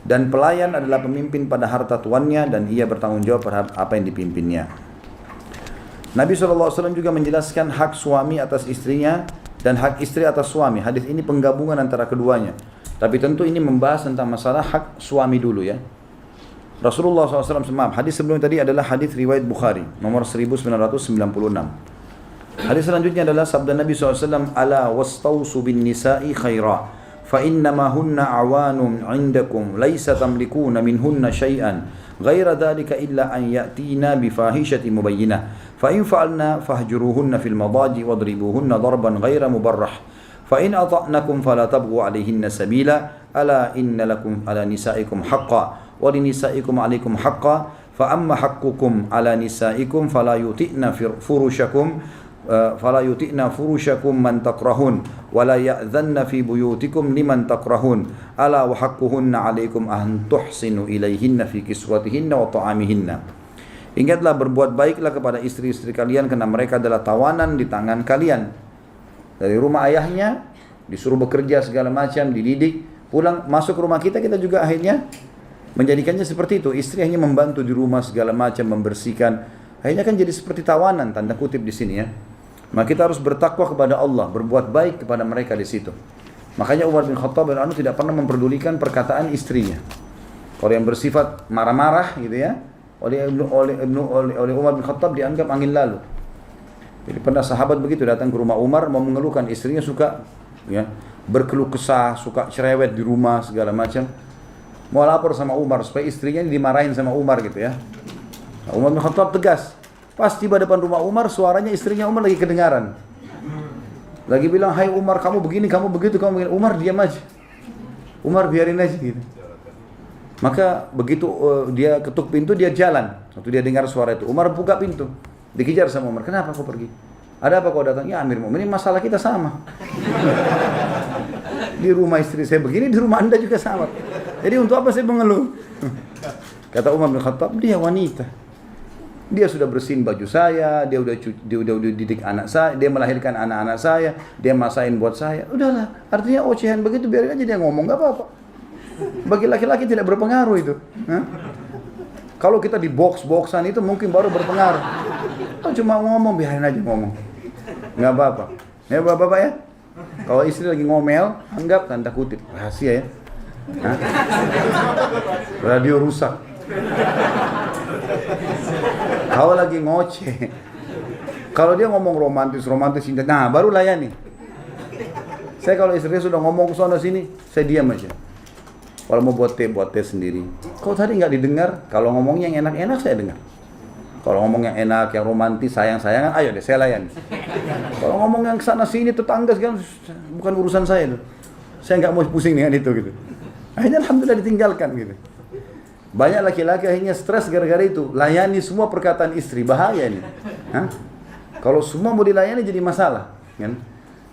Dan pelayan adalah pemimpin pada harta tuannya dan ia bertanggung jawab terhadap apa yang dipimpinnya. Nabi SAW juga menjelaskan hak suami atas istrinya dan hak istri atas suami. Hadis ini penggabungan antara keduanya. Tapi tentu ini membahas tentang masalah hak suami dulu, ya. Rasulullah SAW, hadis sebelum tadi adalah hadis riwayat Bukhari, nomor 1996. Hadis selanjutnya adalah sabda Nabi SAW, ala wastausu bin nisa'i khaira, fa innama hunna awanum indakum, laysa tamlikuna minhunna syai'an, ghaira dhalika illa an ya'tina bifahishati mubayyinah. فإن فعلنا فاهجروهن في المضاجع واضربوهن ضربا غير مبرح فإن أطعنكم فلا تبغوا عليهن سبيلا ألا إن لكم على نسائكم حقا ولنسائكم عليكم حقا فأما حقكم على نسائكم فلا يطئن فرشكم من تكرهون ولا يأذن في بيوتكم لمن تكرهون ألا وحقهن عليكم أن تحسنوا إليهن في كسوتهن وطعامهن. Ingatlah, berbuat baiklah kepada istri-istri kalian karena mereka adalah tawanan di tangan kalian. Dari rumah ayahnya disuruh bekerja segala macam, dididik, pulang masuk rumah kita juga akhirnya menjadikannya seperti itu. Istri hanya membantu di rumah segala macam, membersihkan. Akhirnya kan jadi seperti tawanan, tanda kutip di sini, ya. Maka kita harus bertakwa kepada Allah, berbuat baik kepada mereka di situ. Makanya Umar bin Khattab tidak pernah memperdulikan perkataan istrinya. Kalau yang bersifat marah-marah gitu, ya, oleh Umar bin Khattab dianggap angin lalu. Jadi pernah sahabat begitu datang ke rumah Umar mau mengeluhkan istrinya suka, ya, berkeluh kesah, suka cerewet di rumah segala macam. Mau lapor sama Umar supaya istrinya dimarahin sama Umar gitu, ya. Nah, Umar bin Khattab tegas. Pas tiba depan rumah Umar, suaranya istrinya Umar lagi kedengaran. Lagi bilang, "Hai Umar, kamu begini, kamu begitu, kamu begini." Umar diam aja. Umar biarin aja gitu. Maka begitu dia ketuk pintu, dia jalan. Waktu dia dengar suara itu, Umar buka pintu. Dikejar sama Umar, "Kenapa kau pergi? Ada apa kau datang?" "Ya Amir Mu'minin, masalah kita sama." Di rumah istri saya begini, di rumah Anda juga sama. Jadi untuk apa saya mengeluh? Kata Umar bin Khattab, dia wanita. Dia sudah bersihin baju saya, dia udah didik anak saya, dia melahirkan anak-anak saya, dia masain buat saya. Udahlah, artinya ocehan begitu, biarin aja dia ngomong, gak apa-apa. Bagi laki-laki tidak berpengaruh itu. Kalau kita di box-boxan itu mungkin baru berpengaruh. Oh, cuma ngomong, biarin aja ngomong. Nggak apa-apa. Ya bapak-bapak, ya. Kalau istri lagi ngomel, anggap tanda kutip rahasia, ya. Radio rusak. Kalau lagi ngoceh, kalau dia ngomong romantis, nah baru layani. Saya kalau istri sudah ngomong ke sana sini, saya diam aja. Kalau mau buat teh sendiri. Kalau tadi nggak didengar, kalau ngomongnya yang enak-enak saya dengar. Kalau ngomong yang enak, yang romantis, sayang-sayangan, ayo deh saya layani. Kalau ngomong yang kesana sini, tetangga segala, bukan urusan saya tuh. Saya nggak mau pusing dengan itu gitu. Akhirnya alhamdulillah ditinggalkan gitu. Banyak laki-laki akhirnya stres gara-gara itu. Layani semua perkataan istri, bahaya ini. Kalau semua mau dilayani jadi masalah. Kan?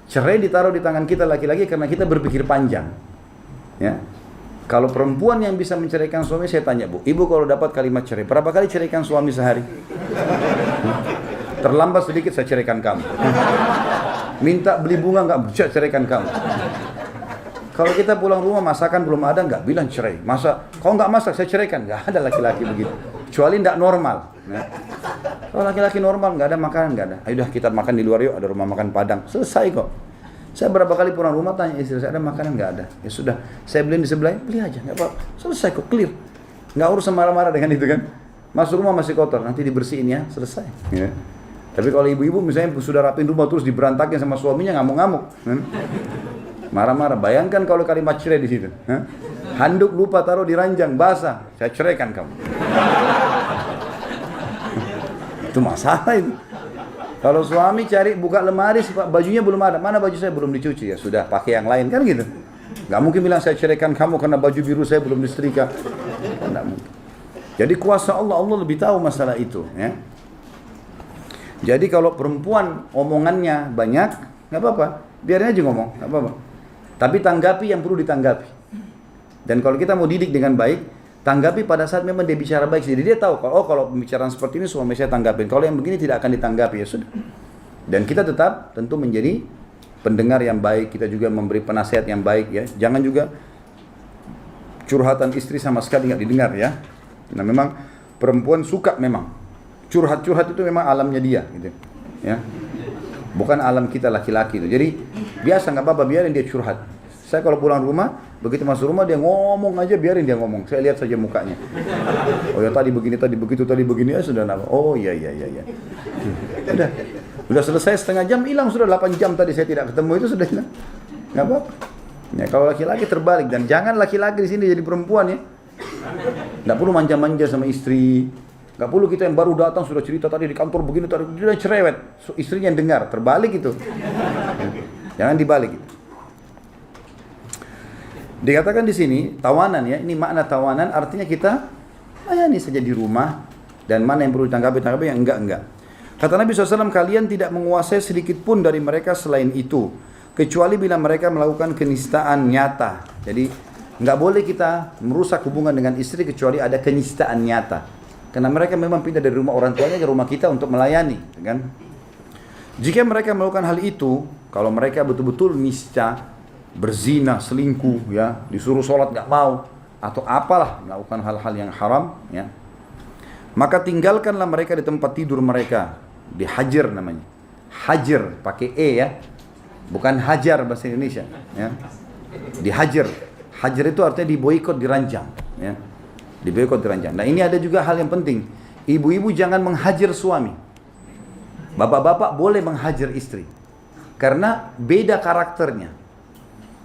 Cerai ditaruh di tangan kita laki-laki karena kita berpikir panjang. Ya. Kalau perempuan yang bisa menceraikan suami, saya tanya Bu, Ibu kalau dapat kalimat cerai, berapa kali ceraikan suami sehari? Terlambat sedikit saya ceraikan kamu. Minta beli bunga nggak bisa ceraikan kamu. Kalau kita pulang rumah masakan belum ada, nggak bilang cerai. Masa kau nggak masak saya ceraikan? Nggak ada laki-laki begitu. Kecuali nggak normal. Nah, kalau laki-laki normal nggak ada makanan, nggak ada. Ayo dah kita makan di luar yuk, ada rumah makan Padang. Selesai kok. Saya berapa kali pulang rumah tanya istri saya, ada makanan nggak ada? Ya sudah, saya beliin di sebelah, beli aja, nggak apa-apa. Selesai kok, clear. Nggak urus marah-marah dengan itu kan. Masuk rumah masih kotor, nanti dibersihin ya, selesai. Ya. Tapi kalau ibu-ibu misalnya sudah rapin rumah terus diberantakin sama suaminya, ngamuk-ngamuk. Marah-marah. Bayangkan kalau kalimat cerai di situ. Handuk lupa taruh di ranjang, basah, saya ceraikan kamu. Itu masalah itu. Kalau suami cari buka lemari, bajunya belum ada, mana baju saya belum dicuci, ya sudah pakai yang lain kan gitu. Gak mungkin bilang saya ceraikan kamu karena baju biru saya belum disetrika. Gak mungkin. Jadi kuasa Allah, Allah lebih tahu masalah itu. Ya. Jadi kalau perempuan omongannya banyak, nggak apa-apa, biarin aja ngomong, nggak apa-apa. Tapi tanggapi yang perlu ditanggapi. Dan kalau kita mau didik dengan baik, tanggapi pada saat memang dia bicara baik. Jadi dia tahu, kalau pembicaraan seperti ini suami saya tanggapin. Kalau yang begini tidak akan ditanggapi, ya sudah. Dan kita tetap tentu menjadi pendengar yang baik. Kita juga memberi penasihat yang baik, ya. Jangan juga curhatan istri sama sekali nggak didengar, ya. Nah memang perempuan suka memang curhat-curhat itu memang alamnya dia, gitu. Ya. Bukan alam kita laki-laki itu. Jadi biasa nggak apa-apa, biarin dia curhat. Saya kalau pulang rumah, begitu masuk rumah dia ngomong aja, biarin dia ngomong. Saya lihat saja mukanya. Oh ya tadi begini, tadi begitu, tadi begini, ya sudah nama. Oh iya. Udah selesai setengah jam, hilang sudah 8 jam tadi saya tidak ketemu, itu sudah hilang. Nggak apa-apa. Ya, kalau laki-laki terbalik, dan jangan laki-laki di sini jadi perempuan ya. Nggak perlu manja-manja sama istri. Nggak perlu kita yang baru datang sudah cerita tadi di kantor begini, tadi dia cerewet. Istrinya yang dengar, terbalik itu. Jangan dibalik. Dikatakan di sini tawanan ya, ini makna tawanan artinya kita layani saja di rumah dan mana yang perlu ditanggapi yang enggak. Kata Nabi SAW, kalian tidak menguasai sedikit pun dari mereka selain itu, kecuali bila mereka melakukan kenistaan nyata. Jadi enggak boleh kita merusak hubungan dengan istri kecuali ada kenistaan nyata. Karena mereka memang pindah dari rumah orang tuanya ke rumah kita untuk melayani, kan? Jika mereka melakukan hal itu, kalau mereka betul-betul nista, berzina, selingkuh, ya, disuruh sholat nggak mau, atau apalah melakukan hal-hal yang haram, ya, maka tinggalkanlah mereka di tempat tidur mereka, dihajar namanya, hajar pakai ya, bukan hajar bahasa Indonesia, ya, dihajar, hajar itu artinya diboikot, diranjang, ya, diboikot, diranjang. Nah ini ada juga hal yang penting, ibu-ibu jangan menghajar suami, bapak-bapak boleh menghajar istri, karena beda karakternya.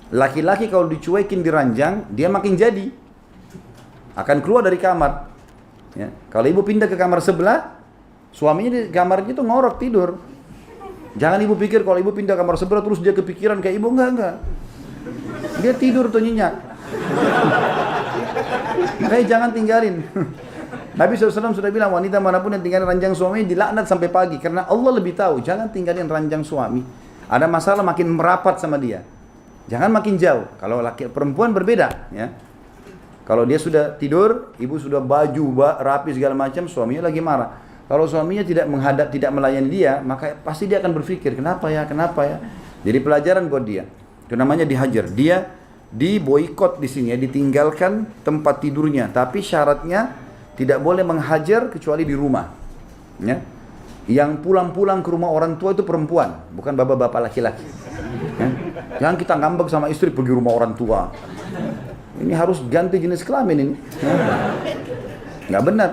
Laki-laki kalau dicuekin diranjang, dia makin jadi. Akan keluar dari kamar. Ya. Kalau ibu pindah ke kamar sebelah, suaminya di kamarnya itu ngorok tidur. Jangan ibu pikir kalau ibu pindah kamar sebelah terus dia kepikiran kayak ibu, enggak. Dia tidur tuh nyenyak. Makanya jangan tinggalin. Nabi SAW sudah bilang wanita manapun yang tinggalin ranjang suami dilaknat sampai pagi. Karena Allah lebih tahu, jangan tinggalin ranjang suami. Ada masalah makin merapat sama dia. Jangan makin jauh. Kalau laki perempuan berbeda, ya. Kalau dia sudah tidur, ibu sudah baju rapi segala macam, suaminya lagi marah. Kalau suaminya tidak menghadap, tidak melayani dia, maka pasti dia akan berpikir, kenapa ya? Jadi pelajaran buat dia. Itu namanya dihajar. Dia diboikot di sini, ya, ditinggalkan tempat tidurnya. Tapi syaratnya tidak boleh menghajar kecuali di rumah. Ya. Yang pulang-pulang ke rumah orang tua itu perempuan, bukan bapak-bapak laki-laki. Ya. Jangan kita ngambek sama istri pergi rumah orang tua. Ini harus ganti jenis kelamin ini. Ya. Nggak benar.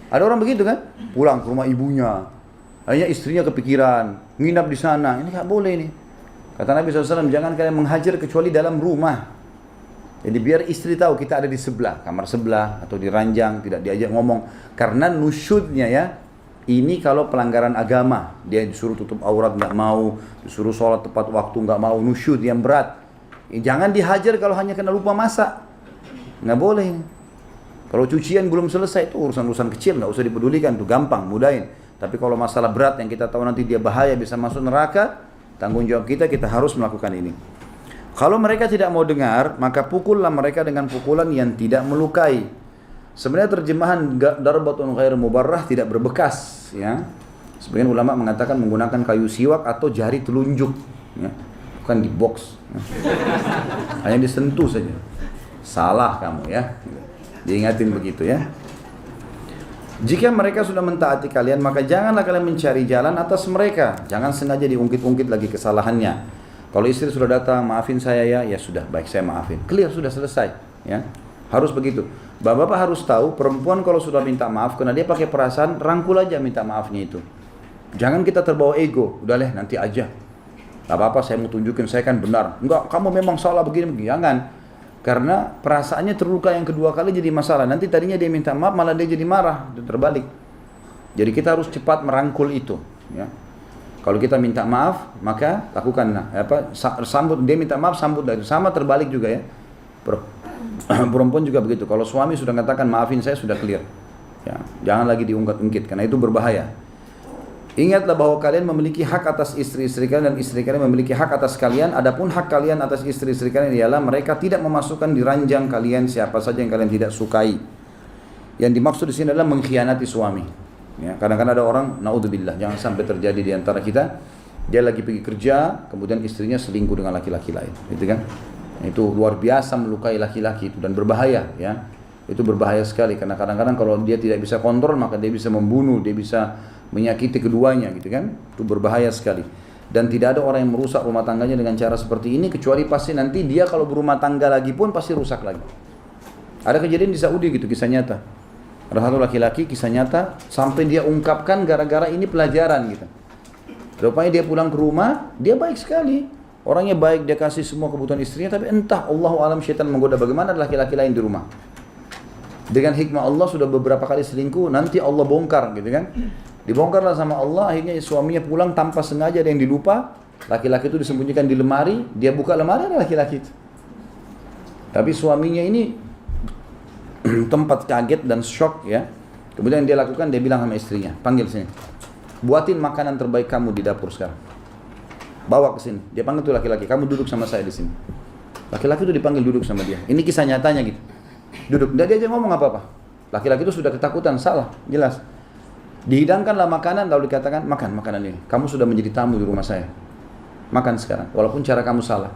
Ada orang begitu kan? Pulang ke rumah ibunya. Akhirnya istrinya kepikiran, nginap di sana. Ini nggak boleh ini. Kata Nabi SAW, jangan kalian menghajar kecuali dalam rumah. Jadi biar istri tahu kita ada di sebelah, kamar sebelah atau di ranjang, tidak diajak ngomong. Karena nusyudnya ya. Ini kalau pelanggaran agama, dia disuruh tutup aurat nggak mau, disuruh sholat tepat waktu nggak mau, nusyud yang berat. Jangan dihajar kalau hanya kena lupa masak, nggak boleh. Kalau cucian belum selesai itu urusan-urusan kecil, nggak usah dipedulikan, tuh gampang, mudahin. Tapi kalau masalah berat yang kita tahu nanti dia bahaya bisa masuk neraka, tanggung jawab kita harus melakukan ini. Kalau mereka tidak mau dengar, maka pukullah mereka dengan pukulan yang tidak melukai. Sebenarnya terjemahan darbatun ghair mubarrah tidak berbekas, ya. Sebagian ulama mengatakan menggunakan kayu siwak atau jari telunjuk, ya. Bukan di box, ya. Hanya disentuh saja. Salah kamu, ya. Diingatin begitu, ya. Jika mereka sudah mentaati kalian, maka janganlah kalian mencari jalan atas mereka. Jangan sengaja diungkit-ungkit lagi kesalahannya. Kalau istri sudah datang, maafin saya ya, ya sudah, baik saya maafin. Clear, sudah selesai, ya. Harus begitu. Bapak-bapak harus tahu, perempuan kalau sudah minta maaf, karena dia pakai perasaan, rangkul aja minta maafnya itu. Jangan kita terbawa ego, udah leh nanti aja. Gak apa-apa, saya mau tunjukin, saya kan benar. Enggak, kamu memang salah begini. Jangan. Karena perasaannya terluka yang kedua kali jadi masalah. Nanti tadinya dia minta maaf, malah dia jadi marah. Itu terbalik. Jadi kita harus cepat merangkul itu, ya. Kalau kita minta maaf, maka lakukan sambut, dia minta maaf, sambut dari sama, terbalik juga, ya. Perempuan juga begitu. Kalau suami sudah mengatakan maafin saya, sudah clear, ya. Jangan lagi diungkit-ungkit karena itu berbahaya. Ingatlah bahwa kalian memiliki hak atas istri-istri kalian dan istri kalian memiliki hak atas kalian. Adapun hak kalian atas istri-istri kalian ialah mereka tidak memasukkan di ranjang kalian siapa saja yang kalian tidak sukai. Yang dimaksud di sini adalah mengkhianati suami. Ya, kadang-kadang ada orang, naudzubillah, jangan sampai terjadi di antara kita, dia lagi pergi kerja, kemudian istrinya selingkuh dengan laki-laki lain, gitu kan? Itu luar biasa melukai laki-laki itu dan berbahaya, ya. Itu berbahaya sekali karena kadang-kadang kalau dia tidak bisa kontrol maka dia bisa membunuh, dia bisa menyakiti keduanya, gitu kan? Itu berbahaya sekali. Dan tidak ada orang yang merusak rumah tangganya dengan cara seperti ini kecuali pasti nanti dia kalau berumah tangga lagi pun pasti rusak lagi. Ada kejadian di Saudi gitu, kisah nyata. Ada satu laki-laki, kisah nyata, sampai dia ungkapkan gara-gara ini pelajaran gitu. Rupanya dia pulang ke rumah, dia baik sekali. Orangnya baik, dia kasih semua kebutuhan istrinya, tapi entah Allahu alam syaitan menggoda bagaimana ada laki-laki lain di rumah. Dengan hikmah Allah sudah beberapa kali selingkuh, nanti Allah bongkar gitu kan. Dibongkarlah sama Allah, akhirnya suaminya pulang tanpa sengaja ada yang dilupa. Laki-laki itu disembunyikan di lemari, dia buka lemari ada laki-laki itu. Tapi suaminya ini tempat kaget dan shock, ya. Kemudian dia lakukan, dia bilang sama istrinya, panggil sini, buatin makanan terbaik kamu di dapur sekarang, bawa ke sini. Dia panggil tuh laki-laki, kamu duduk sama saya di sini. Laki-laki itu dipanggil duduk sama dia. Ini kisah nyatanya gitu. Duduk, dia aja ngomong apa-apa. Laki-laki itu sudah ketakutan, salah, jelas. Dihidangkanlah makanan, lalu dikatakan, makan makanan ini. Kamu sudah menjadi tamu di rumah saya. Makan sekarang, walaupun cara kamu salah.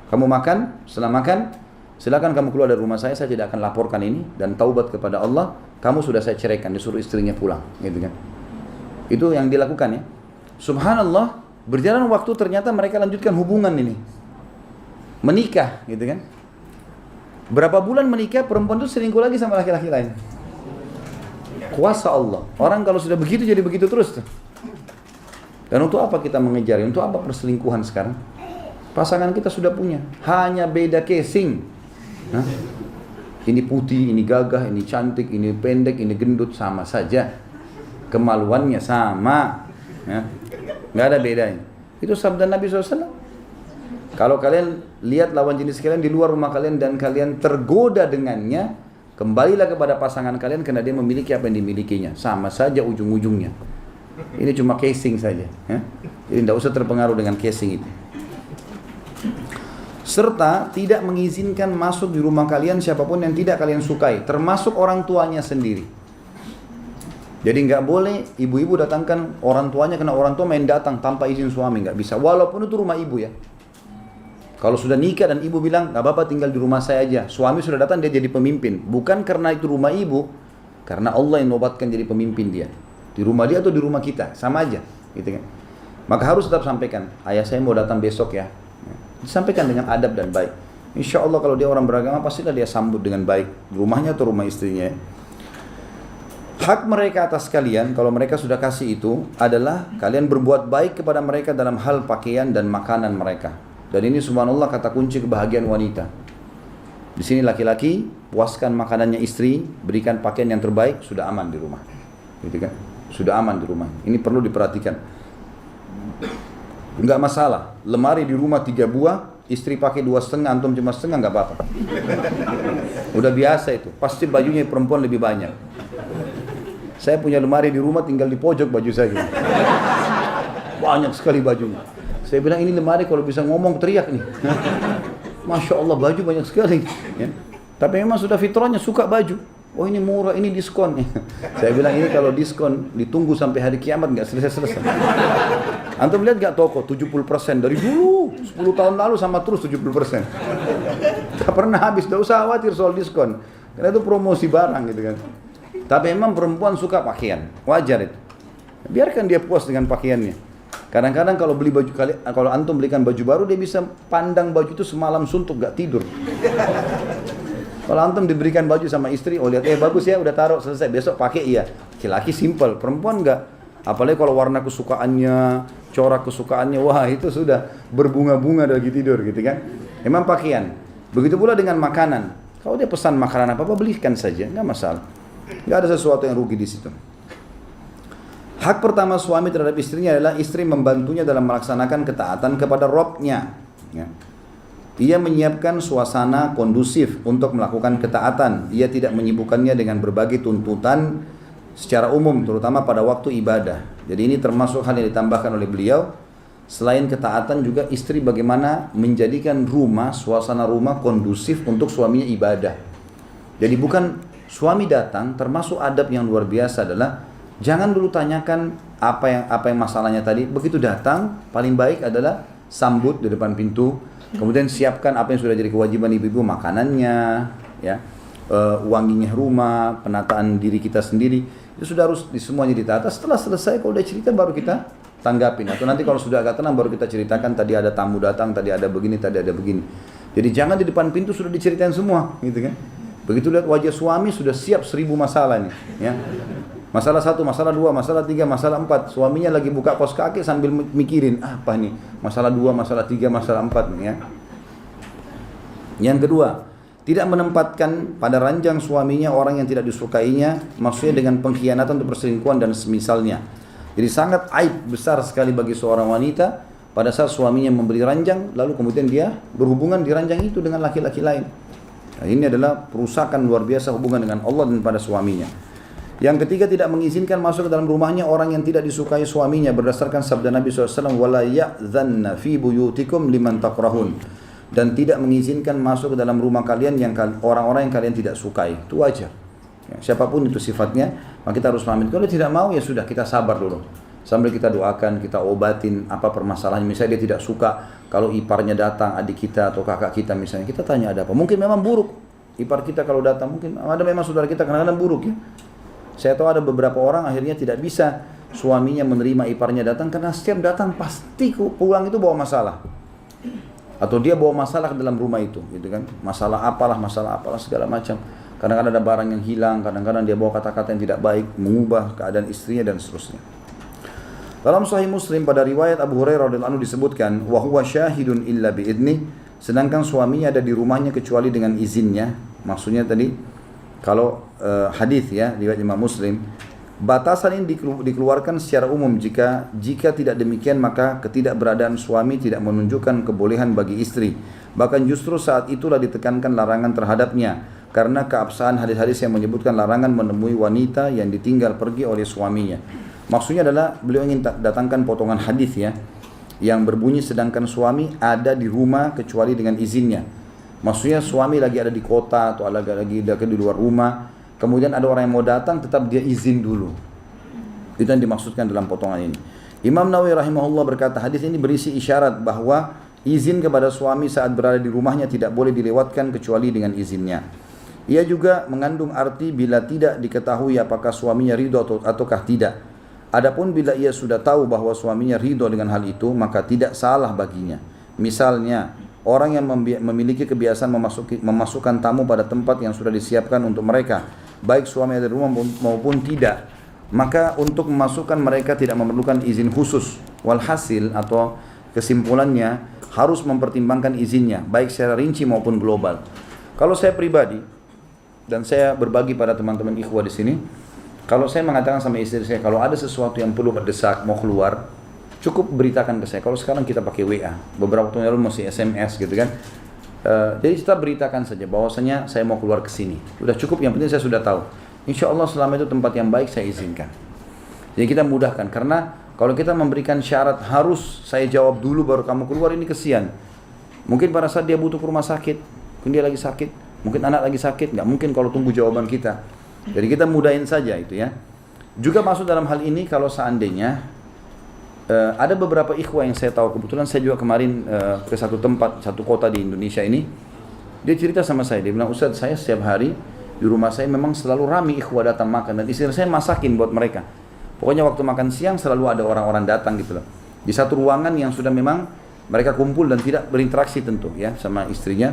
Kamu makan, setelah makan, silakan kamu keluar dari rumah saya tidak akan laporkan ini dan taubat kepada Allah. Kamu sudah saya ceraikan, disuruh istrinya pulang, gitu kan. Itu yang dilakukan, ya. Subhanallah, berjalan waktu ternyata mereka lanjutkan hubungan ini. Menikah, gitu kan. Berapa bulan menikah, perempuan itu selingkuh lagi sama laki-laki lain. Kuasa Allah. Orang kalau sudah begitu jadi begitu terus tuh. Dan untuk apa kita mengejar? Untuk apa perselingkuhan sekarang? Pasangan kita sudah punya, hanya beda casing. Hah? Ini putih, ini gagah, ini cantik, ini pendek, ini gendut, sama saja. Kemaluannya sama, ya. Nggak ada bedanya. Itu sabda Nabi SAW. Kalau kalian lihat lawan jenis kalian di luar rumah kalian dan kalian tergoda dengannya, kembalilah kepada pasangan kalian karena dia memiliki apa yang dimilikinya. Sama saja ujung-ujungnya. Ini cuma casing saja, ya. Jadi tidak usah terpengaruh dengan casing itu. Serta tidak mengizinkan masuk di rumah kalian siapapun yang tidak kalian sukai, termasuk orang tuanya sendiri. Jadi nggak boleh ibu-ibu datangkan orang tuanya karena orang tua main datang tanpa izin suami, nggak bisa. Walaupun itu rumah ibu, ya. Kalau sudah nikah dan ibu bilang nggak apa-apa tinggal di rumah saya aja, suami sudah datang dia jadi pemimpin. Bukan karena itu rumah ibu, karena Allah yang nobatkan jadi pemimpin dia. Di rumah dia atau di rumah kita, sama aja, gitu kan. Maka harus tetap sampaikan, ayah saya mau datang besok ya. Disampaikan dengan adab dan baik. Insya Allah kalau dia orang beragama pastilah dia sambut dengan baik, rumahnya atau rumah istrinya. Hak mereka atas kalian kalau mereka sudah kasih itu adalah kalian berbuat baik kepada mereka dalam hal pakaian dan makanan mereka. Dan ini subhanallah kata kunci kebahagiaan wanita. Di sini laki-laki puaskan makanannya istri, berikan pakaian yang terbaik, sudah aman di rumah. Gitu kan? Sudah aman di rumah. Ini perlu diperhatikan. Enggak masalah, lemari di rumah 3 buah, istri pakai 2,5, antum cuma setengah, enggak apa-apa. Udah biasa itu, pasti bajunya perempuan lebih banyak. Saya punya lemari di rumah, tinggal di pojok baju saya. Banyak sekali bajunya. Saya bilang ini lemari kalau bisa ngomong teriak nih. Masya Allah baju banyak sekali. Ya. Tapi memang sudah fitrahnya suka baju. Oh ini murah, ini diskon. Saya bilang ini kalau diskon ditunggu sampai hari kiamat nggak selesai-selesai. Antum lihat nggak toko 70% dari dulu 10 tahun lalu sama terus 70%. Nggak pernah habis, nggak usah khawatir soal diskon. Karena itu promosi barang gitu kan. Tapi memang perempuan suka pakaian, wajar itu. Biarkan dia puas dengan pakaiannya. Kadang-kadang kalau beli baju kalau antum belikan baju baru dia bisa pandang baju itu semalam suntuk nggak tidur. Kalau antum diberikan baju sama istri, oh lihat, bagus ya, udah taruh, selesai, besok pakai iya. Laki-laki simple, perempuan enggak. Apalagi kalau warna kesukaannya, corak kesukaannya, wah itu sudah berbunga-bunga lagi tidur gitu kan. Memang pakaian. Begitu pula dengan makanan. Kalau dia pesan makanan apa-apa, belikan saja, enggak masalah. Enggak ada sesuatu yang rugi di situ. Hak pertama suami terhadap istrinya adalah istri membantunya dalam melaksanakan ketaatan kepada Rabb-nya. Ya. Ia menyiapkan suasana kondusif untuk melakukan ketaatan. Ia tidak menyibukkannya dengan berbagai tuntutan secara umum, terutama pada waktu ibadah. Jadi ini termasuk hal yang ditambahkan oleh beliau. Selain ketaatan juga istri bagaimana menjadikan suasana rumah kondusif untuk suaminya ibadah. Jadi bukan suami datang, termasuk adab yang luar biasa adalah jangan dulu tanyakan apa yang masalahnya tadi. Begitu datang, paling baik adalah sambut di depan pintu. Kemudian siapkan apa yang sudah jadi kewajiban ibu-ibu, makanannya, ya, wanginya rumah, penataan diri kita sendiri. Itu sudah harus semuanya ditata. Setelah selesai, kalau udah cerita baru kita tanggapin. Atau nanti kalau sudah agak tenang baru kita ceritakan tadi ada tamu datang, tadi ada begini, tadi ada begini. Jadi jangan di depan pintu sudah diceritain semua, gitu kan? Begitu lihat wajah suami sudah siap 1000 masalah nih, ya. Masalah 1, masalah 2, masalah 3, masalah 4. Suaminya lagi buka kaos kaki sambil mikirin, apa nih? Masalah 2, masalah 3, masalah 4 nih ya. Yang kedua, tidak menempatkan pada ranjang suaminya orang yang tidak disukainya, maksudnya dengan pengkhianatan atau perselingkuhan dan semisalnya. Jadi sangat aib besar sekali bagi seorang wanita pada saat suaminya memberi ranjang, lalu kemudian dia berhubungan di ranjang itu dengan laki-laki lain. Nah, ini adalah perusakan luar biasa hubungan dengan Allah dan pada suaminya. Yang ketiga, tidak mengizinkan masuk ke dalam rumahnya orang yang tidak disukai suaminya berdasarkan sabda Nabi SAW, wala ya'dhanna fi buyutikum liman takrahun, dan tidak mengizinkan masuk ke dalam rumah kalian yang orang-orang yang kalian tidak sukai. Itu wajar. Ya, siapapun itu sifatnya, maka kita harus pahami. Kalau tidak mau ya sudah, kita sabar dulu. Sambil kita doakan, kita obatin apa permasalahannya. Misalnya dia tidak suka kalau iparnya datang, adik kita atau kakak kita misalnya, kita tanya ada apa. Mungkin memang buruk ipar kita kalau datang, mungkin ada memang saudara kita kadang-kadang buruk ya. Saya tahu ada beberapa orang akhirnya tidak bisa suaminya menerima iparnya datang karena setiap datang pasti pulang itu bawa masalah. Atau dia bawa masalah ke dalam rumah itu, gitu kan. Masalah apalah segala macam. Kadang-kadang ada barang yang hilang, kadang-kadang dia bawa kata-kata yang tidak baik, mengubah keadaan istrinya dan seterusnya. Dalam Sahih Muslim pada riwayat Abu Hurairah radhiyallahu anhu disebutkan, wa huwa syahidun illa biidni, sedangkan suaminya ada di rumahnya kecuali dengan izinnya. Maksudnya tadi kalau hadis ya riwayat Imam Muslim, batasan ini dikeluarkan secara umum jika tidak demikian maka ketidakberadaan suami tidak menunjukkan kebolehan bagi istri. Bahkan justru saat itulah ditekankan larangan terhadapnya karena keabsahan hadis-hadis yang menyebutkan larangan menemui wanita yang ditinggal pergi oleh suaminya. Maksudnya adalah beliau ingin datangkan potongan hadis ya yang berbunyi sedangkan suami ada di rumah kecuali dengan izinnya. Maksudnya suami lagi ada di kota atau lagi di luar rumah, kemudian ada orang yang mau datang, tetap dia izin dulu. Itu yang dimaksudkan dalam potongan ini. Imam Nawawi rahimahullah berkata, hadis ini berisi isyarat bahwa izin kepada suami saat berada di rumahnya tidak boleh dilewatkan kecuali dengan izinnya. Ia juga mengandung arti bila tidak diketahui apakah suaminya ridho ataukah tidak. Adapun bila ia sudah tahu bahwa suaminya ridho dengan hal itu, maka tidak salah baginya. Misalnya, orang yang memiliki kebiasaan memasukkan tamu pada tempat yang sudah disiapkan untuk mereka, baik suami ada di rumah maupun tidak, maka untuk memasukkan mereka tidak memerlukan izin khusus. Walhasil atau kesimpulannya harus mempertimbangkan izinnya, baik secara rinci maupun global. Kalau saya pribadi dan saya berbagi pada teman-teman ikhwah di sini, kalau saya mengatakan sama istri saya kalau ada sesuatu yang perlu mendesak mau keluar, cukup beritakan ke saya. Kalau sekarang kita pakai WA, beberapa waktu lalu masih SMS gitu kan. Jadi kita beritakan saja bahwasanya saya mau keluar ke sini. Sudah cukup, yang penting saya sudah tahu. Insya Allah selama itu tempat yang baik saya izinkan. Jadi kita mudahkan, karena kalau kita memberikan syarat harus saya jawab dulu baru kamu keluar, ini kesian. Mungkin pada saat dia butuh ke rumah sakit, mungkin dia lagi sakit, mungkin anak lagi sakit, nggak mungkin kalau tunggu jawaban kita. Jadi kita mudahin saja itu ya. Juga masuk dalam hal ini kalau seandainya ada beberapa ikhwah yang saya tahu, kebetulan saya juga kemarin ke satu tempat, satu kota di Indonesia ini, dia cerita sama saya, dia bilang, Ustaz, saya setiap hari di rumah saya memang selalu ramai ikhwah datang makan, dan istri saya masakin buat mereka. Pokoknya waktu makan siang selalu ada orang-orang datang gitu loh. Di satu ruangan yang sudah memang mereka kumpul dan tidak berinteraksi tentu ya sama istrinya,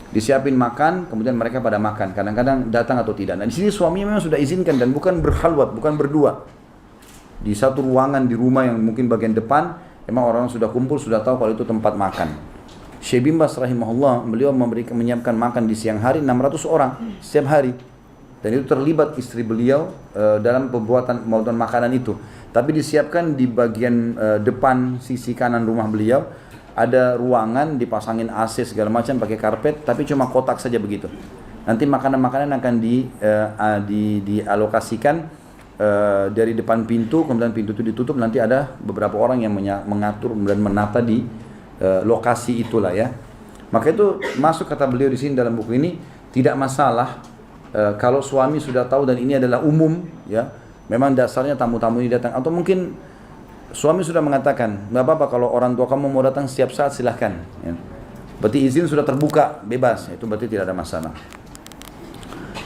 disiapin makan, kemudian mereka pada makan. Kadang-kadang datang atau tidak. Nah di sini suaminya memang sudah izinkan dan bukan berkhalwat, bukan berdua. Di satu ruangan di rumah yang mungkin bagian depan, memang orang sudah kumpul, sudah tahu kalau itu tempat makan. Syekh bin Baz rahimahullah, beliau menyiapkan makan di siang hari 600 orang setiap hari. Dan itu terlibat istri beliau dalam pembuatan makanan itu. Tapi disiapkan di bagian depan sisi kanan rumah beliau, ada ruangan dipasangin AC segala macam pakai karpet, tapi cuma kotak saja begitu. Nanti makanan-makanan akan dialokasikan dari depan pintu, kemudian pintu itu ditutup, nanti ada beberapa orang yang mengatur dan menata di lokasi itulah ya. Maka itu masuk kata beliau di sini dalam buku ini, tidak masalah kalau suami sudah tahu dan ini adalah umum ya. Memang dasarnya tamu-tamu ini datang, atau mungkin suami sudah mengatakan, nggak apa-apa kalau orang tua kamu mau datang setiap saat silahkan ya. Berarti izin sudah terbuka, bebas, itu berarti tidak ada masalah.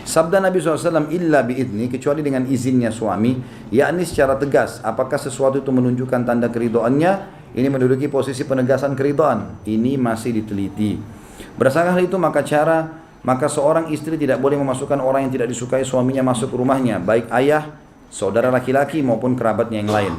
Sabda Nabi SAW, illa biidni, kecuali dengan izinnya suami, yakni secara tegas, apakah sesuatu itu menunjukkan tanda keridhaannya, ini menduduki posisi penegasan keridhaan, ini masih diteliti. Berdasarkan hal itu maka seorang istri tidak boleh memasukkan orang yang tidak disukai suaminya masuk ke rumahnya, baik ayah, saudara laki-laki maupun kerabatnya yang lain.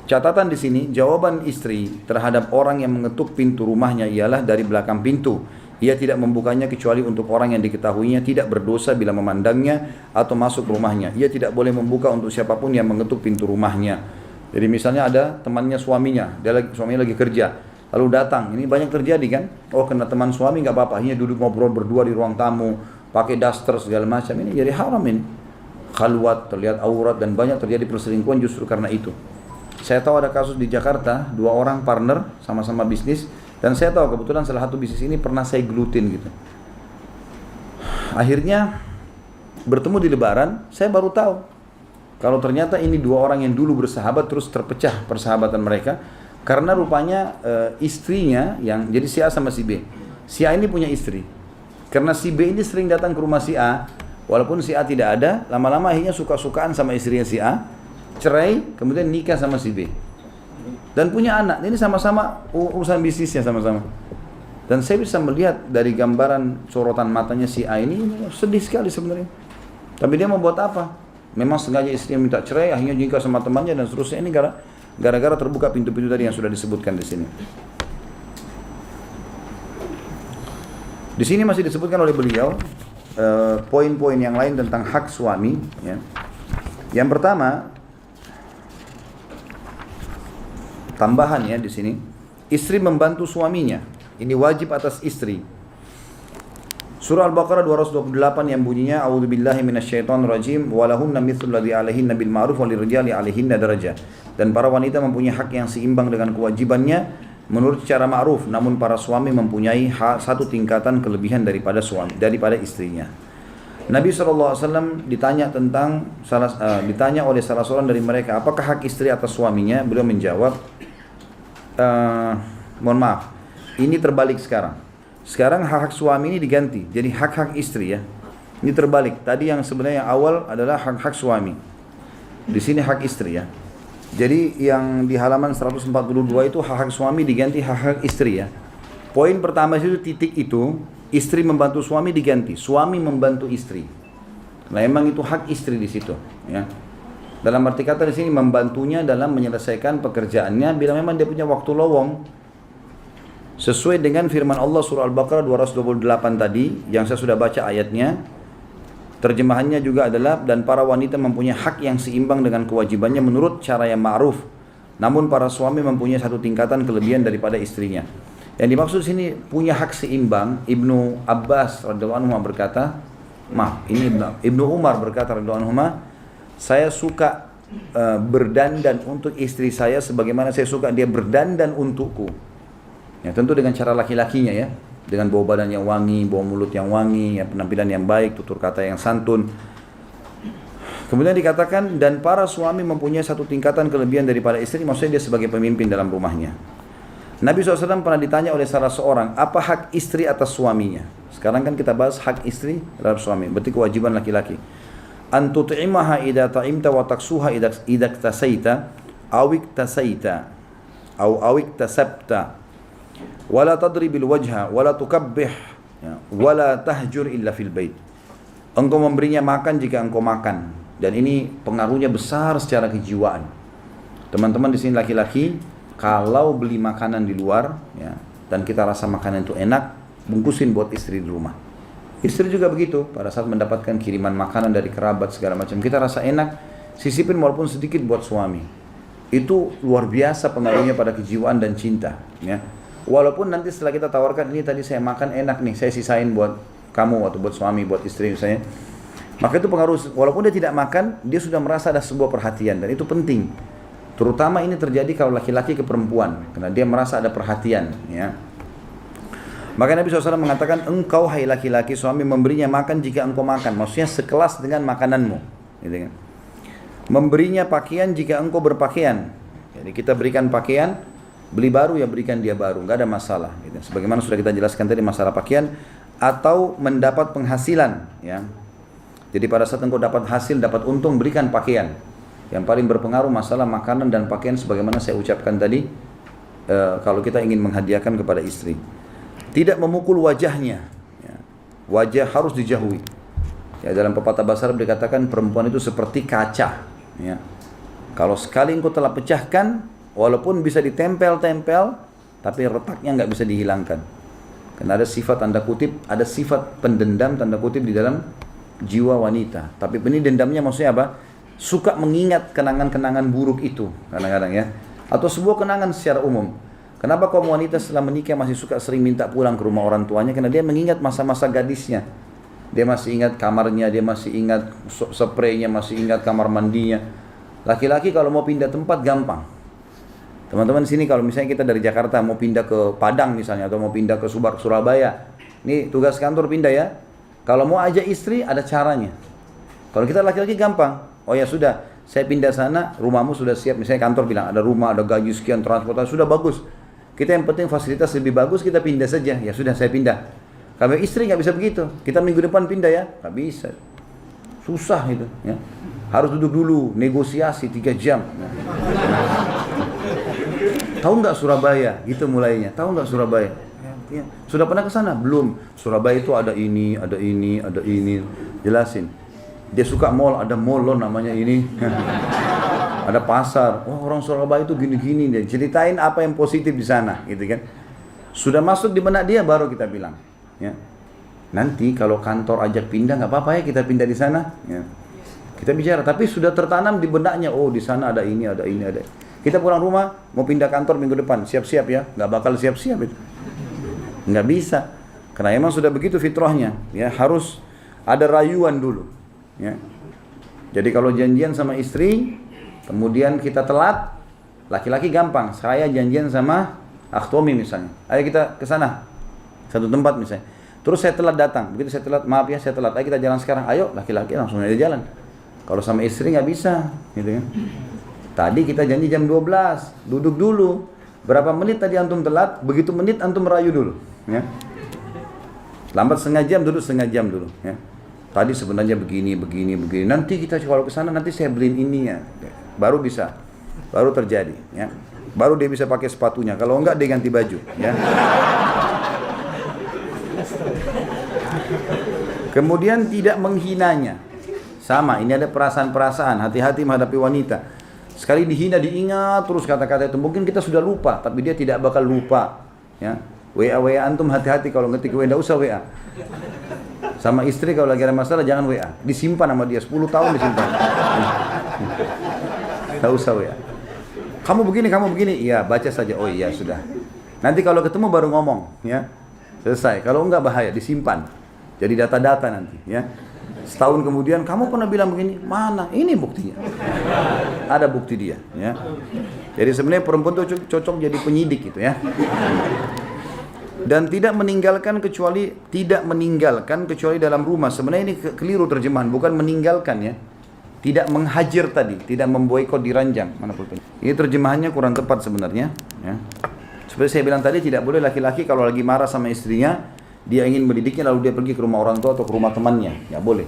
Catatan di sini, jawaban istri terhadap orang yang mengetuk pintu rumahnya ialah dari belakang pintu. Ia tidak membukanya kecuali untuk orang yang diketahuinya tidak berdosa bila memandangnya atau masuk rumahnya. Ia tidak boleh membuka untuk siapapun yang mengetuk pintu rumahnya. Jadi misalnya ada temannya suaminya, suaminya lagi kerja, lalu datang. Ini banyak terjadi kan? Oh, kena teman suami nggak apa-apa, hanya duduk ngobrol berdua di ruang tamu, pakai daster segala macam. Ini jadi haram ini. Khalwat, terlihat aurat, dan banyak terjadi perselingkuhan justru karena itu. Saya tahu ada kasus di Jakarta, 2 orang partner sama-sama bisnis, dan saya tahu kebetulan salah satu bisnis ini pernah saya gelutin gitu. Akhirnya bertemu di Lebaran, saya baru tahu kalau ternyata ini 2 orang yang dulu bersahabat terus terpecah persahabatan mereka karena rupanya istrinya yang jadi si A sama si B. Si A ini punya istri. Karena si B ini sering datang ke rumah si A, walaupun si A tidak ada, lama-lama akhirnya suka-sukaan sama istrinya si A. Cerai, kemudian nikah sama si B dan punya anak. Ini sama-sama urusan bisnisnya sama-sama. Dan saya bisa melihat dari gambaran sorotan matanya si A ini sedih sekali sebenarnya. Tapi dia mau buat apa? Memang sengaja istrinya minta cerai, akhirnya nikah sama temannya dan seterusnya. Ini gara-gara terbuka pintu-pintu tadi yang sudah disebutkan di sini. Di sini masih disebutkan oleh beliau poin-poin yang lain tentang hak suami ya. Yang pertama, tambahan ya di sini, istri membantu suaminya. Ini wajib atas istri. Surah Al-Baqarah 228 yang bunyinya, A'udzubillahi minasyaitonirrajim, walahunna mithlu alladzi 'alaihinna bil ma'ruf walirrijali 'alaihinna darajah. Dan para wanita mempunyai hak yang seimbang dengan kewajibannya menurut cara ma'ruf, namun para suami mempunyai hak satu tingkatan kelebihan daripada istrinya. Nabi SAW ditanya ditanya oleh salah seorang dari mereka, apakah hak istri atas suaminya? Beliau menjawab, mohon maaf, ini terbalik sekarang. Sekarang hak-hak suami ini diganti, jadi hak-hak istri ya. Ini terbalik. Tadi yang sebenarnya yang awal adalah hak-hak suami. Di sini hak istri ya. Jadi yang di halaman 142 itu hak-hak suami diganti hak-hak istri ya. Poin pertama itu titik itu, istri membantu suami diganti, suami membantu istri. Nah, memang itu hak istri di situ ya. Dalam arti kata di sini membantunya dalam menyelesaikan pekerjaannya bila memang dia punya waktu lowong. Sesuai dengan firman Allah surah Al-Baqarah 228 tadi yang saya sudah baca ayatnya. Terjemahannya juga adalah, dan para wanita mempunyai hak yang seimbang dengan kewajibannya menurut cara yang ma'ruf. Namun para suami mempunyai satu tingkatan kelebihan daripada istrinya. Yang dimaksud sini punya hak seimbang, Ibnu Abbas radhiyallahu anhu berkata, Ibnu Umar berkata radhiyallahu anhu, saya suka berdandan untuk istri saya sebagaimana saya suka dia berdandan untukku. Ya, tentu dengan cara laki-lakinya ya, dengan bawa badan yang wangi, bawa mulut yang wangi, ya, penampilan yang baik, tutur kata yang santun. Kemudian dikatakan, dan para suami mempunyai satu tingkatan kelebihan daripada istri, maksudnya dia sebagai pemimpin dalam rumahnya. Nabi SAW pernah ditanya oleh salah seorang, apa hak istri atas suaminya? Sekarang kan kita bahas hak istri terhadap suami, berarti kewajiban laki-laki. An tut'imaha idza ta'imta wa taksuha idza tasaita awik tasaita awik tasabta wala tadribil wajha wala tukabbih wala tahjur illa fil bait. Engkau memberinya makan jika engkau makan. Dan ini pengaruhnya besar secara kejiwaan. Teman-teman di sini laki-laki, kalau beli makanan di luar, ya, dan kita rasa makanan itu enak, bungkusin buat istri di rumah. Istri juga begitu, pada saat mendapatkan kiriman makanan dari kerabat segala macam, kita rasa enak, sisipin walaupun sedikit buat suami. Itu luar biasa pengaruhnya pada kejiwaan dan cinta. Ya. Walaupun nanti setelah kita tawarkan, ini tadi saya makan enak nih, saya sisain buat kamu atau buat suami, buat istri misalnya. Maka itu pengaruh, walaupun dia tidak makan, dia sudah merasa ada sebuah perhatian, dan itu penting. Terutama ini terjadi kalau laki-laki ke perempuan, karena dia merasa ada perhatian. Ya. Maka Nabi SAW mengatakan, engkau hai laki-laki, suami memberinya makan jika engkau makan, maksudnya sekelas dengan makananmu. Gitu kan. Memberinya pakaian jika engkau berpakaian. Jadi kita berikan pakaian, beli baru ya berikan dia baru, nggak ada masalah. Gitu. Sebagaimana sudah kita jelaskan tadi masalah pakaian, atau mendapat penghasilan. Ya. Jadi pada saat engkau dapat hasil, dapat untung, berikan pakaian. Yang paling berpengaruh masalah makanan dan pakaian sebagaimana saya ucapkan tadi, kalau kita ingin menghadiahkan kepada istri. Tidak memukul wajahnya. Ya. Wajah harus dijauhi. Ya, dalam pepatah bahasa Arab dikatakan perempuan itu seperti kaca. Ya. Kalau sekali engkau telah pecahkan, walaupun bisa ditempel-tempel, tapi retaknya nggak bisa dihilangkan. Karena ada sifat tanda kutip, ada sifat pendendam tanda kutip di dalam jiwa wanita. Tapi ini dendamnya maksudnya apa? Suka mengingat kenangan-kenangan buruk itu kadang-kadang ya. Atau sebuah kenangan secara umum. Kenapa kaum wanita setelah menikah masih suka sering minta pulang ke rumah orang tuanya? Karena dia mengingat masa-masa gadisnya. Dia masih ingat kamarnya, dia masih ingat spraynya, masih ingat kamar mandinya. Laki-laki kalau mau pindah tempat gampang. Teman-teman sini kalau misalnya kita dari Jakarta mau pindah ke Padang misalnya, atau mau pindah ke Surabaya. Ini tugas kantor pindah ya. Kalau mau ajak istri ada caranya. Kalau kita laki-laki gampang. Oh ya sudah, saya pindah sana, rumahmu sudah siap. Misalnya kantor bilang ada rumah, ada gaji sekian, transportasi sudah bagus. Kita yang penting fasilitas lebih bagus, kita pindah saja. Ya sudah, saya pindah. Kalau istri nggak bisa begitu. Kita minggu depan pindah ya, nggak bisa. Susah itu. Ya. Harus duduk dulu, negosiasi 3 jam. Tahu nggak Surabaya? Gitu mulainya. Tahu nggak Surabaya? Ya. Sudah pernah ke sana? Belum. Surabaya itu ada ini, ada ini, ada ini. Jelasin. Dia suka mall, ada mall loh namanya ini. Ada pasar. Oh, orang Surabaya itu gini-gini. Dia ceritain apa yang positif di sana, gitu kan. Sudah masuk di benak dia baru kita bilang, ya. Nanti kalau kantor ajak pindah nggak apa-apa ya kita pindah di sana, ya. Kita bicara, tapi sudah tertanam di benaknya. Oh, di sana ada ini, ada ini, ada. Kita pulang rumah mau pindah kantor minggu depan, siap-siap ya. Nggak bakal siap-siap itu. Nggak bisa, karena emang sudah begitu fitrahnya, ya harus ada rayuan dulu, ya. Jadi kalau janjian sama istri, kemudian kita telat, laki-laki gampang. Saya janjian sama Akhtomi misalnya, ayo kita ke sana, satu tempat misalnya. Terus saya telat datang, begitu saya telat, maaf ya saya telat, ayo kita jalan sekarang. Ayo, laki-laki langsung aja jalan. Kalau sama istri nggak bisa, gitu kan. Tadi kita janji jam 12, duduk dulu. Berapa menit tadi antum telat, begitu menit antum merayu dulu, ya. Lambat setengah jam, duduk setengah jam dulu, ya. Tadi sebenarnya begini. Nanti kita kalau ke sana nanti saya beliin ini ya. Baru bisa. Baru terjadi, ya. Baru dia bisa pakai sepatunya. Kalau enggak dia ganti baju, ya. Kemudian tidak menghinanya. Sama, ini ada perasaan-perasaan, hati-hati menghadapi wanita. Sekali dihina diingat terus kata-kata itu. Mungkin kita sudah lupa, tapi dia tidak bakal lupa. Ya, WA antum hati-hati kalau ngetik WA, enggak usah WA. Sama istri kalau lagi ada masalah jangan WA. Disimpan sama dia 10 tahun disimpan. Enggak usah WA. Kamu begini. Iya, baca saja. Oh iya sudah. Nanti kalau ketemu baru ngomong, ya. Selesai. Kalau enggak bahaya, disimpan. Jadi data-data nanti, ya. Setahun kemudian, kamu pernah bilang begini, mana? Ini buktinya. Ada bukti dia, ya. Jadi sebenarnya perempuan itu cocok jadi penyidik gitu, ya. Dan tidak meninggalkan kecuali dalam rumah. Sebenarnya ini keliru terjemahan, bukan meninggalkan ya. Tidak menghajar tadi, tidak memboikot di ranjang. Mana pulpen? Ini terjemahannya kurang tepat sebenarnya. Ya. Seperti saya bilang tadi, tidak boleh laki-laki kalau lagi marah sama istrinya, dia ingin mendidiknya lalu dia pergi ke rumah orang tua atau ke rumah temannya. Ya boleh.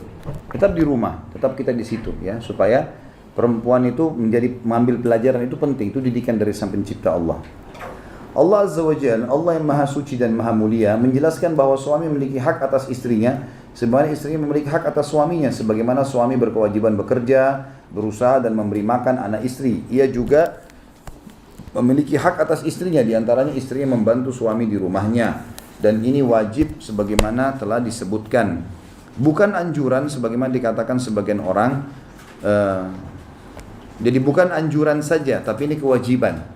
Tetap di rumah, tetap kita di situ ya, supaya perempuan itu mengambil pelajaran itu penting. Itu didikan dari Sang Pencipta Allah. Allah Azza wa Jalla, Allah yang Maha Suci dan Maha Mulia, menjelaskan bahwa suami memiliki hak atas istrinya, sebagaimana istrinya memiliki hak atas suaminya, sebagaimana suami berkewajiban bekerja, berusaha dan memberi makan anak istri. Ia juga memiliki hak atas istrinya, diantaranya istrinya membantu suami di rumahnya, dan ini wajib sebagaimana telah disebutkan. Bukan anjuran sebagaimana dikatakan sebagian orang. Jadi bukan anjuran saja, tapi ini kewajiban.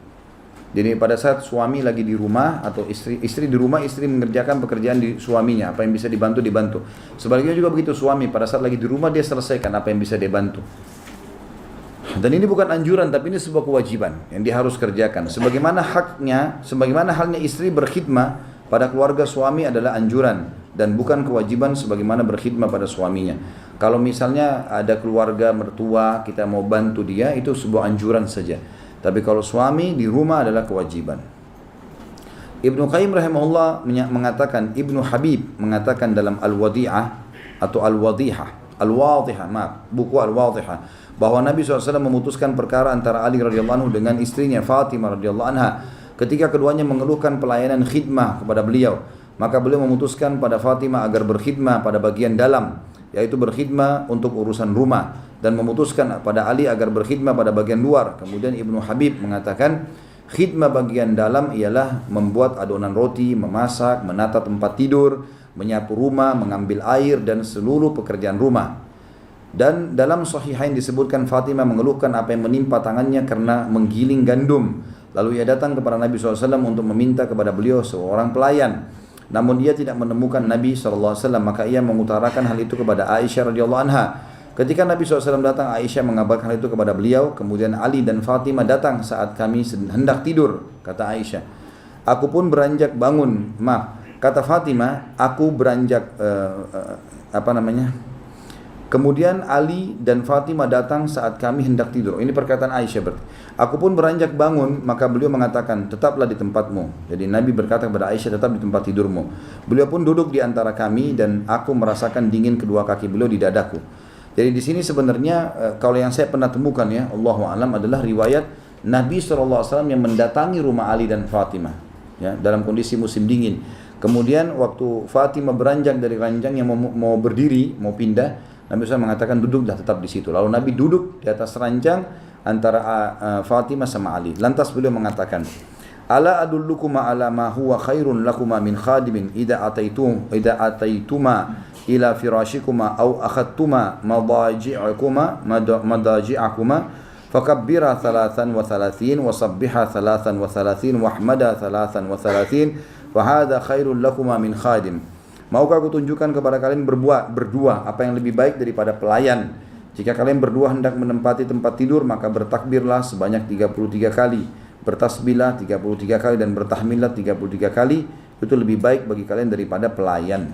Jadi pada saat suami lagi di rumah atau istri di rumah, istri mengerjakan pekerjaan di suaminya, apa yang bisa dibantu. Sebaliknya juga begitu, suami pada saat lagi di rumah dia selesaikan apa yang bisa dibantu. Dan ini bukan anjuran, tapi ini sebuah kewajiban yang dia harus kerjakan. Sebagaimana halnya istri berkhidmah pada keluarga suami adalah anjuran dan bukan kewajiban sebagaimana berkhidmah pada suaminya. Kalau misalnya ada keluarga mertua, kita mau bantu dia, itu sebuah anjuran saja. Tapi kalau suami di rumah adalah kewajiban. Ibnu Qayyim rahimahullah mengatakan, Ibnu Habib mengatakan dalam Al-Wadi'ah atau Al-Wadihah, buku Al-Wadihah, bahwa Nabi SAW memutuskan perkara antara Ali radhiyallahu anhu dengan istrinya Fatimah radhiyallahu anha. Ketika keduanya mengeluhkan pelayanan khidmah kepada beliau, maka beliau memutuskan pada Fatimah agar berkhidmah pada bagian dalam, yaitu berkhidmah untuk urusan rumah, dan memutuskan pada Ali agar berkhidmah pada bagian luar. Kemudian Ibnu Habib mengatakan khidmah bagian dalam ialah membuat adonan roti, memasak, menata tempat tidur, menyapu rumah, mengambil air dan seluruh pekerjaan rumah. Dan dalam Sahihain disebutkan Fatimah mengeluhkan apa yang menimpa tangannya karena menggiling gandum. Lalu ia datang kepada Nabi SAW untuk meminta kepada beliau seorang pelayan. Namun ia tidak menemukan Nabi SAW, maka ia mengutarakan hal itu kepada Aisyah radhiyallahu anha. Ketika Nabi SAW datang, Aisyah mengabarkan hal itu kepada beliau. Kemudian Ali dan Fatimah datang saat kami hendak tidur, kata Aisyah. Aku pun beranjak bangun, kata Fatimah, aku beranjak Kemudian Ali dan Fatimah datang saat kami hendak tidur. Ini perkataan Aisyah berarti. Aku pun beranjak bangun, maka beliau mengatakan, tetaplah di tempatmu. Jadi Nabi berkata kepada Aisyah, tetap di tempat tidurmu. Beliau pun duduk di antara kami dan aku merasakan dingin kedua kaki beliau di dadaku. Jadi di sini sebenarnya kalau yang saya pernah temukan ya, Allahu a'lam, adalah riwayat Nabi SAW yang mendatangi rumah Ali dan Fatimah ya, dalam kondisi musim dingin. Kemudian waktu Fatimah beranjak dari ranjang yang mau berdiri, mau pindah, Nabi SAW mengatakan duduklah tetap di situ. Lalu Nabi duduk di atas ranjang antara Fatimah sama Ali. Lantas beliau mengatakan, Ala adullukuma ala ma huwa khairun lakuma min khadimin idza ataituma ila firashikuma aw akhadtuma madaji'akuma fakabbira 33 wa sabbiha 33 wa ahmada 33 wa hadha khairun lakuma min khadim. Maukah aku tunjukkan kepada kalian berdua apa yang lebih baik daripada pelayan? Jika kalian berdua hendak menempati tempat tidur, maka bertakbirlah sebanyak 33 kali, bertasbihlah 33 kali dan bertahmidlah 33 kali. Itu lebih baik bagi kalian daripada pelayan.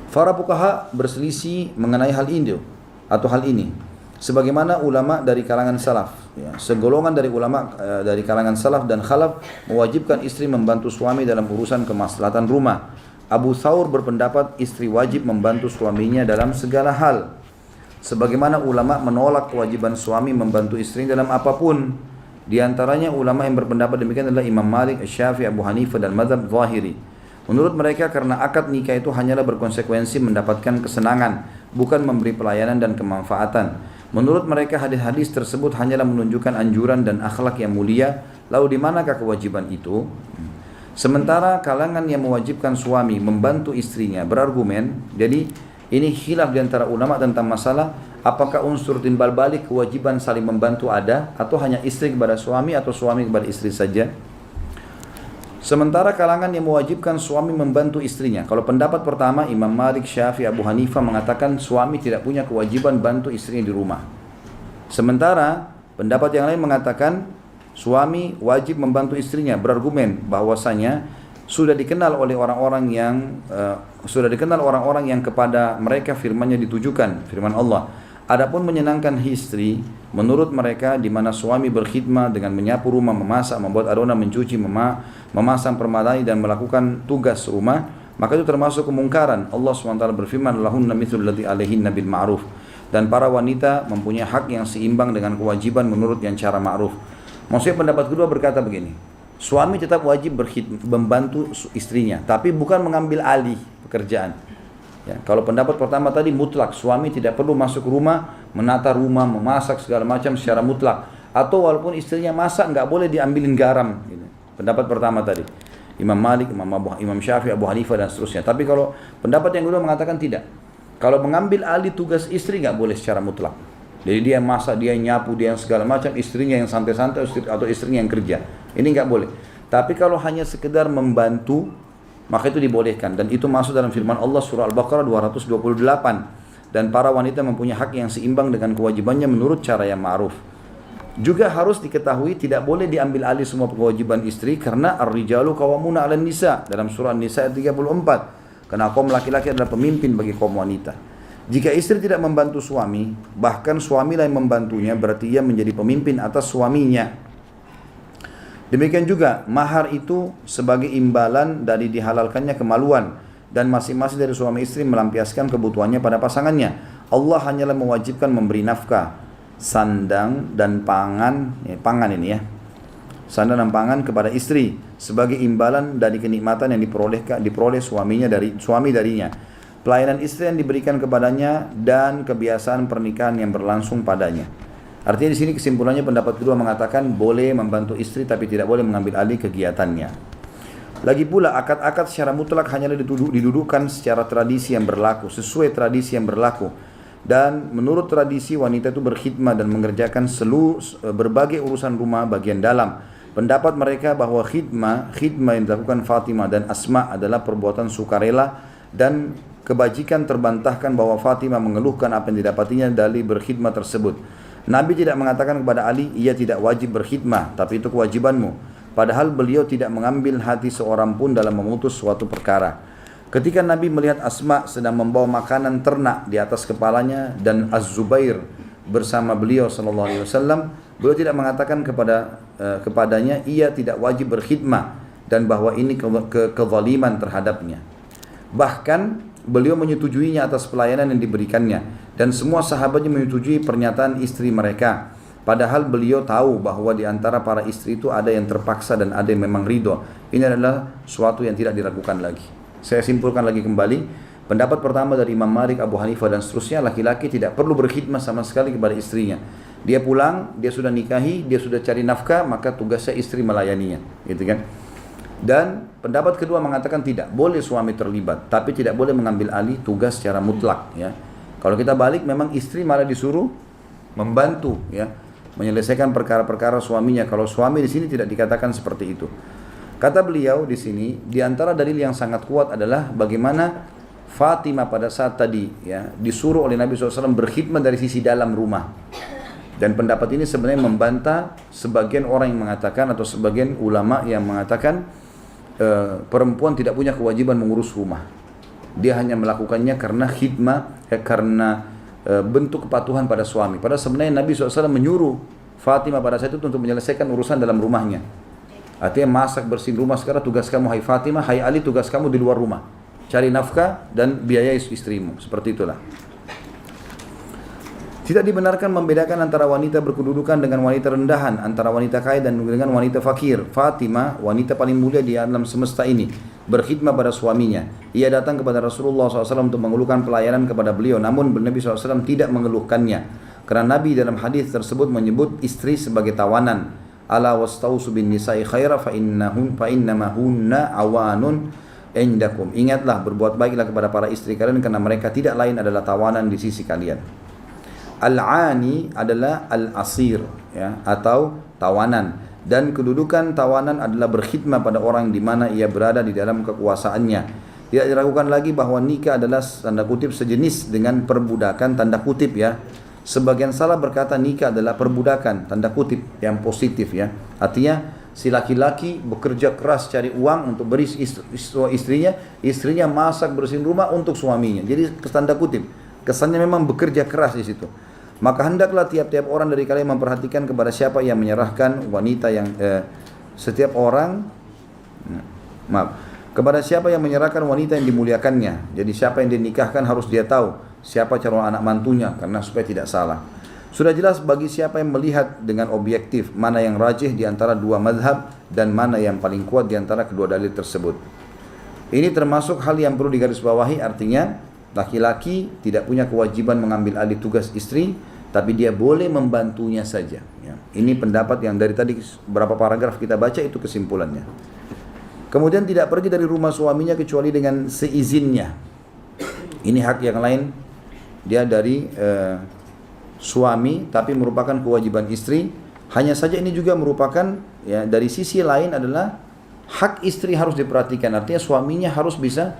Para fuqaha berselisih mengenai hal ini. Sebagaimana ulama dari kalangan salaf, ya, segolongan dari ulama dari kalangan salaf dan khalaf mewajibkan istri membantu suami dalam urusan kemaslahatan rumah. Abu Thawr berpendapat istri wajib membantu suaminya dalam segala hal. Sebagaimana ulama menolak kewajiban suami membantu istri dalam apapun. Di antaranya ulama yang berpendapat demikian adalah Imam Malik, Syafi'i, Abu Hanifah dan mazhab Zahiri. Menurut mereka karena akad nikah itu hanyalah berkonsekuensi mendapatkan kesenangan, bukan memberi pelayanan dan kemanfaatan. Menurut mereka hadis-hadis tersebut hanyalah menunjukkan anjuran dan akhlak yang mulia. Lalu di manakah kewajiban itu? Sementara kalangan yang mewajibkan suami membantu istrinya berargumen, jadi ini khilaf di antara ulama tentang masalah apakah unsur timbal balik kewajiban saling membantu ada atau hanya istri kepada suami atau suami kepada istri saja. Sementara kalangan yang mewajibkan suami membantu istrinya, kalau pendapat pertama Imam Malik, Syafi'i, Abu Hanifah mengatakan suami tidak punya kewajiban bantu istrinya di rumah. Sementara pendapat yang lain mengatakan suami wajib membantu istrinya berargumen bahwasanya sudah dikenal oleh orang-orang yang kepada mereka firman-Nya ditujukan, firman Allah. Adapun menyenangkan istri menurut mereka di mana suami berkhidmat dengan menyapu rumah, memasak, membuat adonan, mencuci, memasang permadani dan melakukan tugas rumah, maka itu termasuk kemungkaran. Allah SWT berfirman, lahunna mithlul ladzi alaihinna bil ma'ruf. Dan para wanita mempunyai hak yang seimbang dengan kewajiban menurut yang cara ma'ruf. Maksudnya pendapat kedua berkata begini, suami tetap wajib membantu istrinya, tapi bukan mengambil alih pekerjaan. Ya, kalau pendapat pertama tadi mutlak, suami tidak perlu masuk rumah, menata rumah, memasak segala macam secara mutlak. Atau walaupun istrinya masak, nggak boleh diambilin garam. Gitu. Pendapat pertama tadi, Imam Malik, Imam Syafi'i, Abu Hanifah dan seterusnya. Tapi kalau pendapat yang kedua mengatakan tidak. Kalau mengambil alih tugas istri nggak boleh secara mutlak. Jadi dia masak, dia nyapu, dia yang segala macam, istrinya yang santai-santai atau istrinya yang kerja. Ini nggak boleh. Tapi kalau hanya sekedar membantu, maka itu dibolehkan. Dan itu masuk dalam firman Allah surah Al-Baqarah 228. Dan para wanita mempunyai hak yang seimbang dengan kewajibannya menurut cara yang ma'ruf. Juga harus diketahui tidak boleh diambil alih semua kewajiban istri karena ar-rijalu qawwamuna 'alan nisa dalam surah An-Nisa ayat 34. Karena kaum laki-laki adalah pemimpin bagi kaum wanita. Jika istri tidak membantu suami, bahkan suamilah yang membantunya, berarti ia menjadi pemimpin atas suaminya. Demikian juga mahar itu sebagai imbalan dari dihalalkannya kemaluan dan masing-masing dari suami istri melampiaskan kebutuhannya pada pasangannya. Allah hanyalah mewajibkan memberi nafkah, sandang dan pangan, pangan ini ya, sandang dan pangan kepada istri sebagai imbalan dari kenikmatan yang diperoleh suami darinya. Pelayanan istri yang diberikan kepadanya dan kebiasaan pernikahan yang berlangsung padanya. Artinya di sini kesimpulannya pendapat kedua mengatakan boleh membantu istri tapi tidak boleh mengambil alih kegiatannya. Lagi pula akad-akad secara mutlak hanyalah didudukkan secara tradisi yang berlaku, sesuai tradisi yang berlaku. Dan menurut tradisi wanita itu berkhidmat dan mengerjakan berbagai urusan rumah bagian dalam. Pendapat mereka bahwa khidmah yang dilakukan Fatimah dan Asma adalah perbuatan sukarela dan kebajikan terbantahkan bahwa Fatimah mengeluhkan apa yang didapatinya dari berkhidmat tersebut. Nabi tidak mengatakan kepada Ali, ia tidak wajib berkhidmah, tapi itu kewajibanmu. Padahal beliau tidak mengambil hati seorang pun dalam memutus suatu perkara. Ketika Nabi melihat Asma sedang membawa makanan ternak di atas kepalanya dan Az-Zubair bersama beliau SAW, beliau tidak mengatakan kepadanya ia tidak wajib berkhidmah dan bahwa ini kezaliman terhadapnya. Bahkan beliau menyetujuinya atas pelayanan yang diberikannya dan semua sahabatnya menyetujui pernyataan istri mereka. Padahal beliau tahu bahwa di antara para istri itu ada yang terpaksa dan ada yang memang ridho. Ini adalah suatu yang tidak diragukan lagi. Saya simpulkan lagi kembali. Pendapat pertama dari Imam Malik, Abu Hanifah dan seterusnya, laki-laki tidak perlu berkhidmat sama sekali kepada istrinya. Dia pulang, dia sudah nikahi, dia sudah cari nafkah, maka tugasnya istri melayaninya, gitu kan? Dan pendapat kedua mengatakan tidak boleh suami terlibat, tapi tidak boleh mengambil alih tugas secara mutlak. Ya, kalau kita balik, memang istri malah disuruh membantu, ya, menyelesaikan perkara-perkara suaminya. Kalau suami di sini tidak dikatakan seperti itu. Kata beliau di sini, di antara dalil yang sangat kuat adalah bagaimana Fatimah pada saat tadi, ya, disuruh oleh Nabi SAW berkhidmat dari sisi dalam rumah. Dan pendapat ini sebenarnya membantah sebagian orang yang mengatakan atau sebagian ulama yang mengatakan perempuan tidak punya kewajiban mengurus rumah. Dia hanya melakukannya karena khidmah, karena bentuk kepatuhan pada suami. Padahal sebenarnya Nabi SAW menyuruh Fatimah pada saat itu untuk menyelesaikan urusan dalam rumahnya. Artinya masak, bersihin rumah. Sekarang tugas kamu hai Fatimah, hai Ali, tugas kamu di luar rumah. Cari nafkah dan biayai istrimu. Seperti itulah. Tidak dibenarkan membedakan antara wanita berkedudukan dengan wanita rendahan, antara wanita kaya dan dengan wanita fakir. Fatimah, wanita paling mulia di alam semesta ini, berkhidmat pada suaminya. Ia datang kepada Rasulullah SAW untuk mengeluhkan pelayanan kepada beliau, namun Nabi SAW tidak mengeluhkannya. Karena Nabi dalam hadis tersebut menyebut istri sebagai tawanan. Ala wastausu bin nisa'i khaira fa innama hunna awanun indakum. Ingatlah, berbuat baiklah kepada para istri kalian karena mereka tidak lain adalah tawanan di sisi kalian. Al-ani adalah al-asir, ya, atau tawanan, dan kedudukan tawanan adalah berkhidmat pada orang di mana ia berada di dalam kekuasaannya. Tidak diragukan lagi bahwa nikah adalah tanda kutip sejenis dengan perbudakan, tanda kutip, ya. Sebagian salah berkata nikah adalah perbudakan, tanda kutip yang positif, ya. Artinya si laki-laki bekerja keras cari uang untuk beri istrinya, istrinya masak bersihin rumah untuk suaminya. Jadi tanda kutip, kesannya memang bekerja keras di situ. Maka hendaklah tiap-tiap orang dari kalian memperhatikan kepada siapa yang menyerahkan wanita yang kepada siapa yang menyerahkan wanita yang dimuliakannya. Jadi siapa yang dinikahkan harus dia tahu siapa calon anak mantunya, karena supaya tidak salah. Sudah jelas bagi siapa yang melihat dengan objektif mana yang rajih di antara dua mazhab dan mana yang paling kuat di antara kedua dalil tersebut. Ini termasuk hal yang perlu digarisbawahi, artinya laki-laki tidak punya kewajiban mengambil alih tugas istri, tapi dia boleh membantunya saja. Ya. Ini pendapat yang dari tadi beberapa paragraf kita baca itu kesimpulannya. Kemudian tidak pergi dari rumah suaminya kecuali dengan seizinnya. Ini hak yang lain, dia dari suami tapi merupakan kewajiban istri. Hanya saja ini juga merupakan, ya, dari sisi lain adalah hak istri harus diperhatikan. Artinya suaminya harus bisa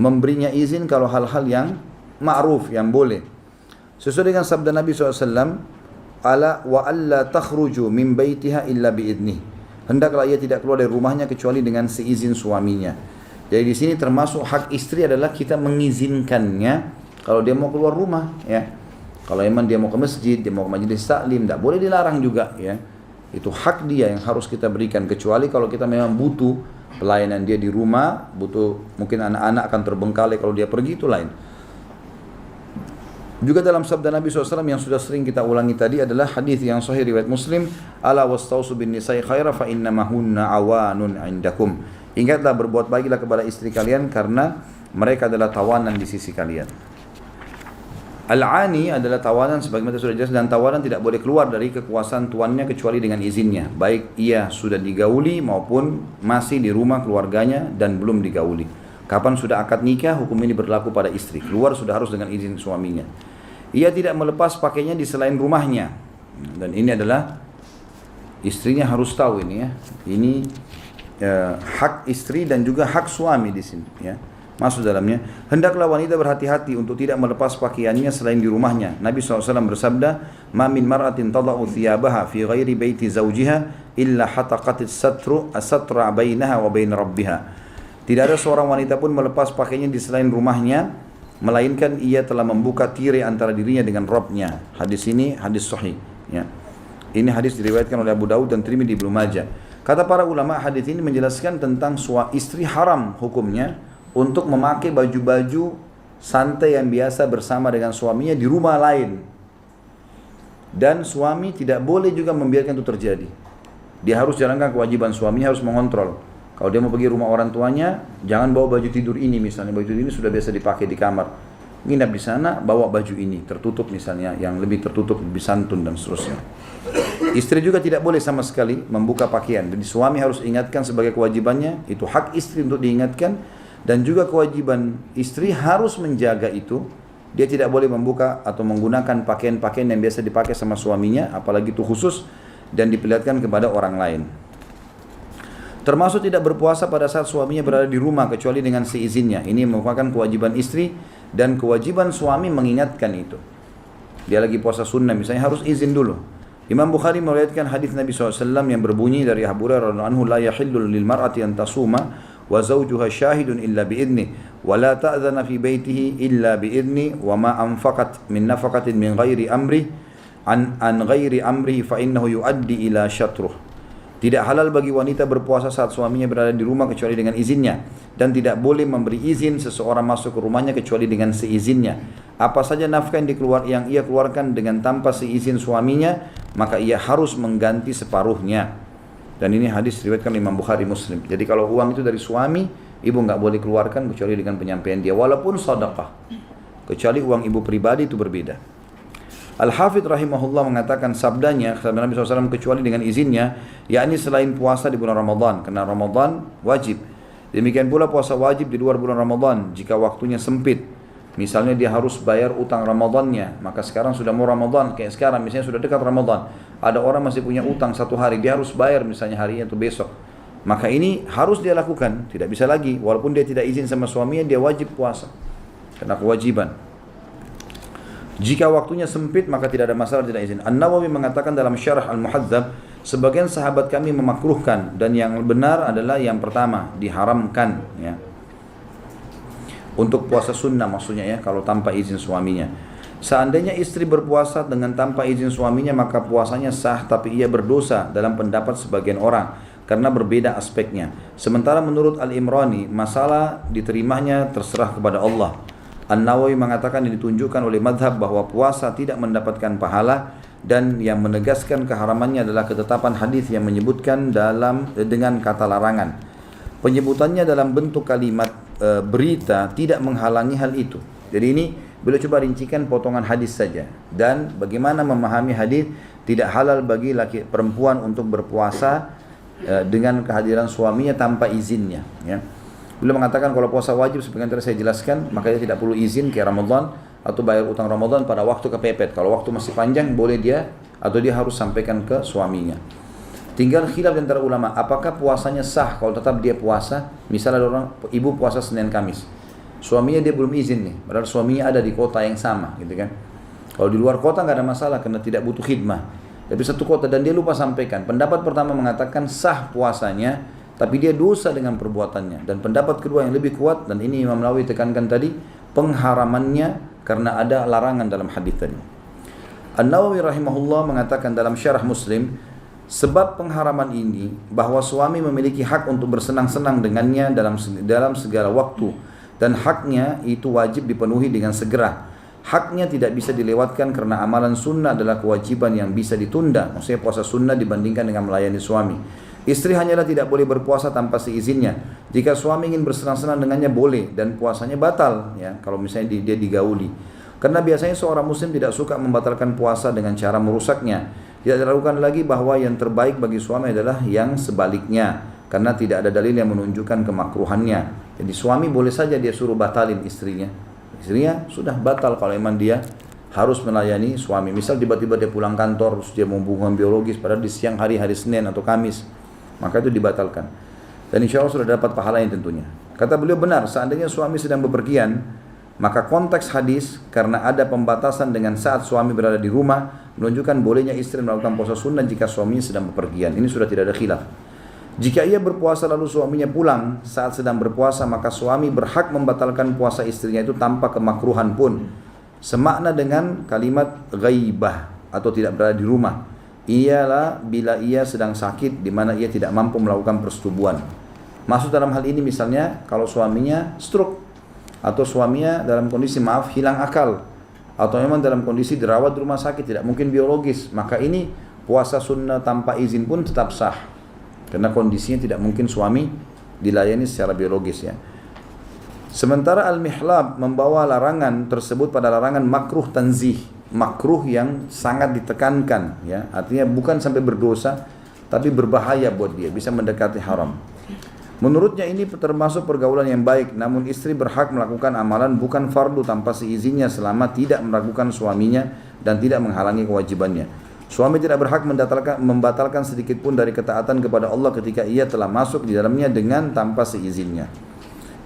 memberinya izin kalau hal-hal yang ma'ruf, yang boleh. Sesuai dengan sabda Nabi SAW, ala wa alla takhruju min baitiha illa biidnih. Hendaklah ia tidak keluar dari rumahnya kecuali dengan seizin suaminya. Jadi di sini termasuk hak istri adalah kita mengizinkannya kalau dia mau keluar rumah, ya. Kalau memang dia mau ke masjid, dia mau ke majelis taklim, tidak boleh dilarang juga, ya. Itu hak dia yang harus kita berikan, kecuali kalau kita memang butuh pelayanan dia di rumah, butuh, mungkin anak-anak akan terbengkalai kalau dia pergi, itu lain. Juga dalam sabda Nabi SAW yang sudah sering kita ulangi tadi adalah hadis yang sahih riwayat Muslim, ala wastausu bin nisa'i khaira fa innamahunna awanun indakum. Ingatlah, berbuat baiklah kepada istri kalian karena mereka adalah tawanan di sisi kalian. Al-ani adalah tawanan sebagaimana sudah jelas, dan tawanan tidak boleh keluar dari kekuasaan tuannya kecuali dengan izinnya, baik ia sudah digauli maupun masih di rumah keluarganya dan belum digauli. Kapan sudah akad nikah, hukum ini berlaku pada istri. Keluar sudah harus dengan izin suaminya. Ia tidak melepas pakainya di selain rumahnya. Dan ini adalah istrinya harus tahu ini, ya. Ini hak istri dan juga hak suami di sini, ya. Masuk dalamnya. Hendaklah wanita berhati-hati untuk tidak melepas pakaiannya selain di rumahnya. Nabi SAW bersabda, "Ma min mar'atin tada'u thiyabaha fi ghairi baiti zawjiha illa hataqatis satra bainaha wa bain rabbiha." Tidak ada seorang wanita pun melepas pakaiannya di selain rumahnya, melainkan ia telah membuka tirai antara dirinya dengan Rabbnya. Hadis ini hadis sahih, ya. Ini hadis diriwayatkan oleh Abu Daud dan Tirmidzi, Ibnu Majah. Kata para ulama, hadis ini menjelaskan tentang istri haram hukumnya untuk memakai baju-baju santai yang biasa bersama dengan suaminya di rumah lain. Dan suami tidak boleh juga membiarkan itu terjadi. Dia harus jalankan kewajiban suaminya, harus mengontrol. Kalau dia mau pergi rumah orang tuanya, jangan bawa baju tidur ini misalnya. Baju tidur ini sudah biasa dipakai di kamar. Nginap di sana, bawa baju ini, tertutup misalnya, yang lebih tertutup, lebih santun dan seterusnya. Istri juga tidak boleh sama sekali membuka pakaian. Jadi suami harus ingatkan sebagai kewajibannya, itu hak istri untuk diingatkan. Dan juga kewajiban istri harus menjaga itu. Dia tidak boleh membuka atau menggunakan pakaian-pakaian yang biasa dipakai sama suaminya, apalagi itu khusus dan diperlihatkan kepada orang lain. Termasuk tidak berpuasa pada saat suaminya berada di rumah kecuali dengan seizinnya. Ini merupakan kewajiban istri dan kewajiban suami mengingatkan itu. Dia lagi puasa sunnah misalnya, harus izin dulu. Imam Bukhari meriwayatkan hadis Nabi SAW yang berbunyi dari Abu Hurairah radhiyallahu anhu, la yahillu lil mar'ati an tasuma wa zawjuha syahidun illa bi'idni wa la ta'dhana fi baitihi illa bi'idni wa ma anfaqat min nafaqatin min ghairi amri an ghairi amrihi fa innahu yuaddi ila syatruh. Tidak halal bagi wanita berpuasa saat suaminya berada di rumah kecuali dengan izinnya, dan tidak boleh memberi izin seseorang masuk ke rumahnya kecuali dengan seizinnya. Apa saja nafkah yang ia keluarkan dengan tanpa seizin suaminya, maka ia harus mengganti separuhnya. Dan ini hadis diriwayatkan Imam Bukhari, Muslim. Jadi kalau uang itu dari suami, ibu nggak boleh keluarkan kecuali dengan penyampaian dia, walaupun sedekah. Kecuali uang ibu pribadi itu berbeda. Al-Hafidh rahimahullah mengatakan sabda Nabi SAW kecuali dengan izinnya, yakni selain puasa di bulan Ramadan, karena Ramadan wajib. Demikian pula puasa wajib di luar bulan Ramadan jika waktunya sempit. Misalnya dia harus bayar utang Ramadannya, maka sekarang sudah mau Ramadan, kayak sekarang misalnya sudah dekat Ramadan, ada orang masih punya utang 1 hari, dia harus bayar misalnya hari atau besok. Maka ini harus dia lakukan, tidak bisa lagi, walaupun dia tidak izin sama suaminya, dia wajib puasa, karena kewajiban. Jika waktunya sempit maka tidak ada masalah tidak izin. An-Nawawi mengatakan dalam Syarah Al-Muhadzab, Sebagian sahabat kami memakruhkan dan yang benar adalah yang pertama, diharamkan ya. Untuk puasa sunnah maksudnya ya, kalau tanpa izin suaminya. Seandainya istri berpuasa dengan tanpa izin suaminya maka puasanya sah, tapi ia berdosa dalam pendapat sebagian orang karena berbeda aspeknya. Sementara menurut Al-Imrani, masalah diterimanya terserah kepada Allah. An-Nawawi mengatakan yang ditunjukkan oleh madhab bahwa puasa tidak mendapatkan pahala, dan yang menegaskan keharamannya adalah ketetapan hadis yang menyebutkan dengan kata larangan. Penyebutannya dalam bentuk kalimat berita tidak menghalangi hal itu. Jadi ini beliau coba rincikan potongan hadis saja, dan bagaimana memahami hadis tidak halal bagi laki perempuan untuk berpuasa dengan kehadiran suaminya tanpa izinnya ya. Beliau mengatakan kalau puasa wajib seperti yang tadi saya jelaskan, maka dia tidak perlu izin kayak Ramadan atau bayar utang Ramadan pada waktu kepepet. Kalau waktu masih panjang boleh dia, atau dia harus sampaikan ke suaminya. Tinggal khilaf di antara ulama, apakah puasanya sah kalau tetap dia puasa? Misalnya ada orang ibu puasa Senin Kamis, suaminya dia belum izin nih, padahal suaminya ada di kota yang sama gitu kan. Kalau di luar kota nggak ada masalah karena tidak butuh khidmah, tapi satu kota dan dia lupa sampaikan. Pendapat pertama mengatakan sah puasanya, tapi dia dosa dengan perbuatannya. Dan pendapat kedua yang lebih kuat, dan ini Imam Nawawi tekankan tadi, pengharamannya karena ada larangan dalam hadis tadi. An-Nawawi rahimahullah mengatakan dalam syarah Muslim, sebab pengharaman ini bahwa suami memiliki hak untuk bersenang-senang dengannya dalam segala waktu, dan haknya itu wajib dipenuhi dengan segera. Haknya tidak bisa dilewatkan karena amalan sunnah adalah kewajiban yang bisa ditunda. Maksudnya puasa sunnah dibandingkan dengan melayani suami. Istri hanyalah tidak boleh berpuasa tanpa seizinnya. Jika suami ingin bersenang-senang dengannya boleh, dan puasanya batal ya kalau misalnya dia digauli. Karena biasanya seorang muslim tidak suka membatalkan puasa dengan cara merusaknya. Tidak dilakukan lagi bahwa yang terbaik bagi suami adalah yang sebaliknya, karena tidak ada dalil yang menunjukkan kemakruhannya. Jadi suami boleh saja dia suruh batalin istrinya. Istrinya sudah batal kalau memang dia harus melayani suami. Misal tiba-tiba dia pulang kantor terus dia mau hubungan biologis padahal di siang hari Senin atau Kamis, maka itu dibatalkan. Dan insya Allah sudah dapat pahalanya tentunya. Kata beliau benar, seandainya suami sedang bepergian, maka konteks hadis karena ada pembatasan dengan saat suami berada di rumah menunjukkan bolehnya istri melakukan puasa sunnah jika suaminya sedang bepergian. Ini sudah tidak ada khilaf. Jika ia berpuasa lalu suaminya pulang saat sedang berpuasa, maka suami berhak membatalkan puasa istrinya itu tanpa kemakruhan pun. Semakna dengan kalimat ghaibah atau tidak berada di rumah. Ialah bila ia sedang sakit di mana ia tidak mampu melakukan persetubuhan. Maksud dalam hal ini misalnya kalau suaminya stroke, atau suaminya dalam kondisi hilang akal, atau memang dalam kondisi dirawat di rumah sakit tidak mungkin biologis, maka ini puasa sunnah tanpa izin pun tetap sah karena kondisinya tidak mungkin suami dilayani secara biologis ya. Sementara Al-Mihlab membawa larangan tersebut pada larangan makruh tanzih, makruh yang sangat ditekankan ya, artinya bukan sampai berdosa tapi berbahaya buat dia, bisa mendekati haram. Menurutnya ini termasuk pergaulan yang baik, namun istri berhak melakukan amalan bukan fardu tanpa seizinnya selama tidak meragukan suaminya dan tidak menghalangi kewajibannya. Suami tidak berhak membatalkan sedikit pun dari ketaatan kepada Allah ketika ia telah masuk di dalamnya dengan tanpa seizinnya.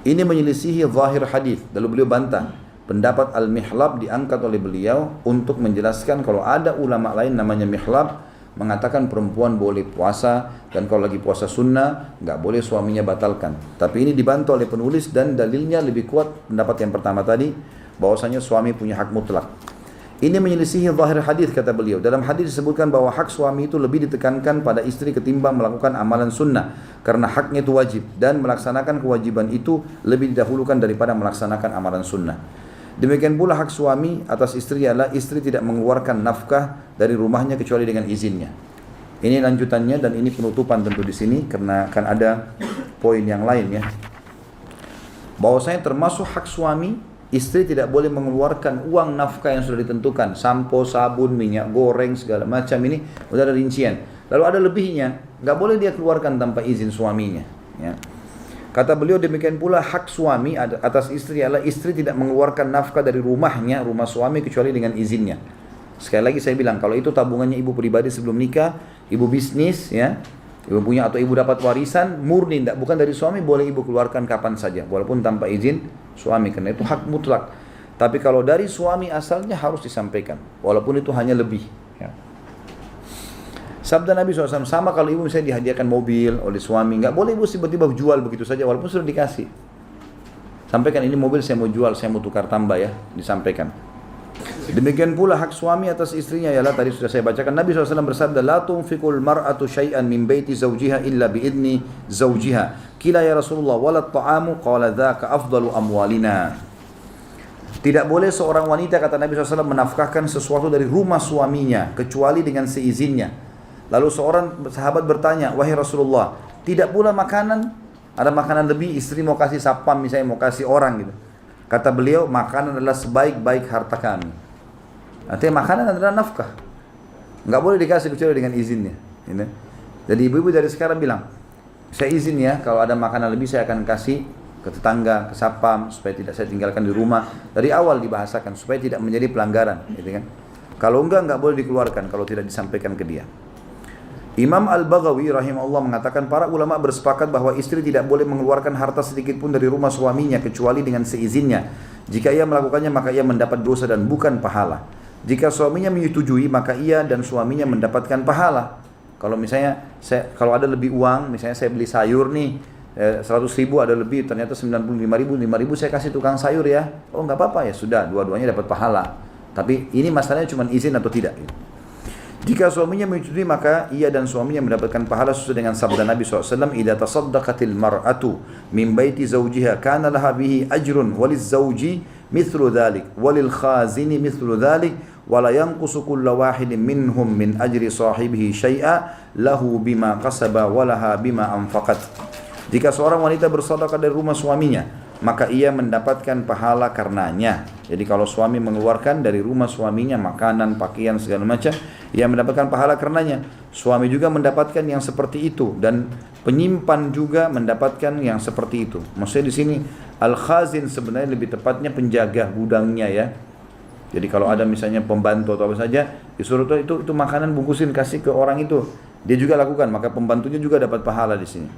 Ini menyelisihi zahir hadis. Lalu beliau bantah. Pendapat Al-Mihlab diangkat oleh beliau untuk menjelaskan kalau ada ulama lain namanya Mihlab mengatakan perempuan boleh puasa, dan kalau lagi puasa sunnah nggak boleh suaminya batalkan. Tapi ini dibantah oleh penulis dan dalilnya lebih kuat pendapat yang pertama tadi, bahwasanya suami punya hak mutlak. Ini menyelisihi zahir hadis kata beliau. Dalam hadis disebutkan bahwa hak suami itu lebih ditekankan pada istri ketimbang melakukan amalan sunnah karena haknya itu wajib, dan melaksanakan kewajiban itu lebih didahulukan daripada melaksanakan amalan sunnah. Demikian pula hak suami atas istri adalah istri tidak mengeluarkan nafkah dari rumahnya kecuali dengan izinnya. Ini lanjutannya dan ini penutupan tentu di sini karena akan ada poin yang lain ya. Bahwasanya termasuk hak suami, istri tidak boleh mengeluarkan uang nafkah yang sudah ditentukan, sampo, sabun, minyak goreng segala macam, ini sudah ada rincian. Lalu ada lebihnya, nggak boleh dia keluarkan tanpa izin suaminya ya. Kata beliau demikian pula hak suami atas istri adalah istri tidak mengeluarkan nafkah dari rumahnya, rumah suami kecuali dengan izinnya. Sekali lagi saya bilang, kalau itu tabungannya ibu pribadi sebelum nikah, ibu bisnis ya, ibu punya atau ibu dapat warisan murni, bukan dari suami, boleh ibu keluarkan kapan saja walaupun tanpa izin suami, karena itu hak mutlak. Tapi kalau dari suami asalnya harus disampaikan walaupun itu hanya lebih ya. Sabda Nabi SAW, sama kalau ibu misalnya dihadiahkan mobil oleh suami, nggak boleh ibu tiba-tiba jual begitu saja walaupun sudah dikasih. Sampaikan, ini mobil saya mau jual, saya mau tukar tambah ya, disampaikan. Demikian pula hak suami atas istrinya, ialah tadi sudah saya bacakan. Nabi SAW bersabda, la tunfiqul mar'atu syai'an min baiti zawjiha illa biidni zawjiha. Qila ya Rasulullah, walat ta'amu, qala dzaka afdalu amwalina. Tidak boleh seorang wanita, kata Nabi SAW, menafkahkan sesuatu dari rumah suaminya kecuali dengan seizinnya. Lalu seorang sahabat bertanya, wahai Rasulullah, tidak pula makanan? Ada makanan lebih, istri mau kasih sapam misalnya, mau kasih orang gitu. Kata beliau, makanan adalah sebaik-baik harta kami. Artinya makanan adalah nafkah, nggak boleh dikasih kecuali dengan izinnya. Jadi ibu-ibu dari sekarang bilang, saya izin ya, kalau ada makanan lebih saya akan kasih ke tetangga, ke sapam, supaya tidak saya tinggalkan di rumah. Dari awal dibahasakan supaya tidak menjadi pelanggaran, gitu kan? Kalau nggak boleh dikeluarkan kalau tidak disampaikan ke dia. Imam Al-Baghawi rahimahullah mengatakan, para ulama bersepakat bahwa istri tidak boleh mengeluarkan harta sedikit pun dari rumah suaminya kecuali dengan seizinnya. Jika ia melakukannya maka ia mendapat dosa dan bukan pahala. Jika suaminya menyetujui maka ia dan suaminya mendapatkan pahala. Kalau misalnya kalau ada lebih uang, misalnya saya beli sayur nih 100 ribu, ada lebih, ternyata 95 ribu, 5 ribu saya kasih tukang sayur ya. Oh nggak apa-apa ya, sudah, dua-duanya dapat pahala. Tapi ini masalahnya cuma izin atau tidak. Jika suaminya menyetujui maka ia dan suaminya mendapatkan pahala sesuai dengan sabda Nabi SAW, idza tasaddaqatil mar'atu min baiti zawjiha kana laha bihi ajrun waliz zawji mithlu dhalik walil khazini mithlu dhalik wala yanqusu kullu wahidin minhum min ajri sahibihi syai'a lahu bima kasaba walaha bima anfaqat. Jika seorang wanita bersedekah dari rumah suaminya, maka ia mendapatkan pahala karenanya. Jadi kalau suami mengeluarkan dari rumah suaminya makanan, pakaian, segala macam, ia mendapatkan pahala karenanya. Suami juga mendapatkan yang seperti itu, dan penyimpan juga mendapatkan yang seperti itu. Maksudnya di sini al-khazin sebenarnya lebih tepatnya penjaga gudangnya ya. Jadi kalau ada misalnya pembantu atau apa saja, disuruh itu makanan bungkusin kasih ke orang itu, dia juga lakukan, maka pembantunya juga dapat pahala di sini.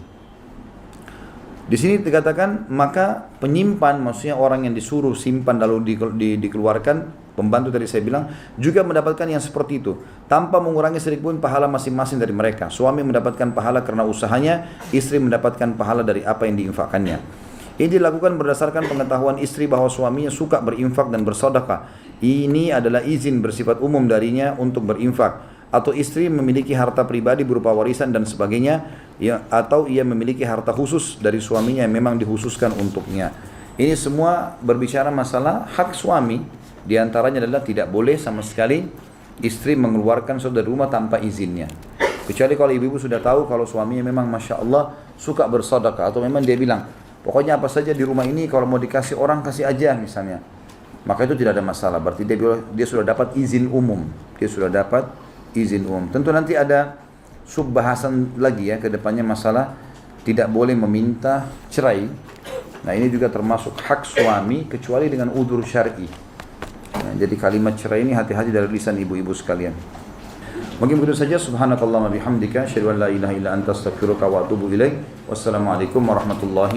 Di sini dikatakan maka penyimpan, maksudnya orang yang disuruh simpan lalu dikeluarkan, pembantu tadi saya bilang, juga mendapatkan yang seperti itu tanpa mengurangi sedikit pun pahala masing-masing dari mereka. Suami mendapatkan pahala karena usahanya, istri mendapatkan pahala dari apa yang diinfakkannya. Ini dilakukan berdasarkan pengetahuan istri bahwa suaminya suka berinfak dan bersedekah. Ini adalah izin bersifat umum darinya untuk berinfak. Atau istri memiliki harta pribadi berupa warisan dan sebagainya, ya, atau ia memiliki harta khusus dari suaminya yang memang dikhususkan untuknya. Ini semua berbicara masalah hak suami. Di antaranya adalah tidak boleh sama sekali istri mengeluarkan sesuatu dari rumah tanpa izinnya. Kecuali kalau ibu-ibu sudah tahu kalau suaminya memang Masya Allah suka bersedekah, atau memang dia bilang, pokoknya apa saja di rumah ini kalau mau dikasih orang kasih aja misalnya, maka itu tidak ada masalah. Berarti dia sudah dapat izin umum. Dia sudah dapat izin umum. Tentu nanti ada subbahasan lagi ya ke depannya masalah tidak boleh meminta cerai. Nah ini juga termasuk hak suami kecuali dengan udzur syar'i. Nah, jadi kalimat cerai ini hati-hati dari lisan ibu-ibu sekalian. Mungkin begitu saja. Subhanakallahumma bihamdika asyhadu an la ilaha illa anta astaghfiruka wa atubu ilaik. Wassalamualaikum warahmatullahi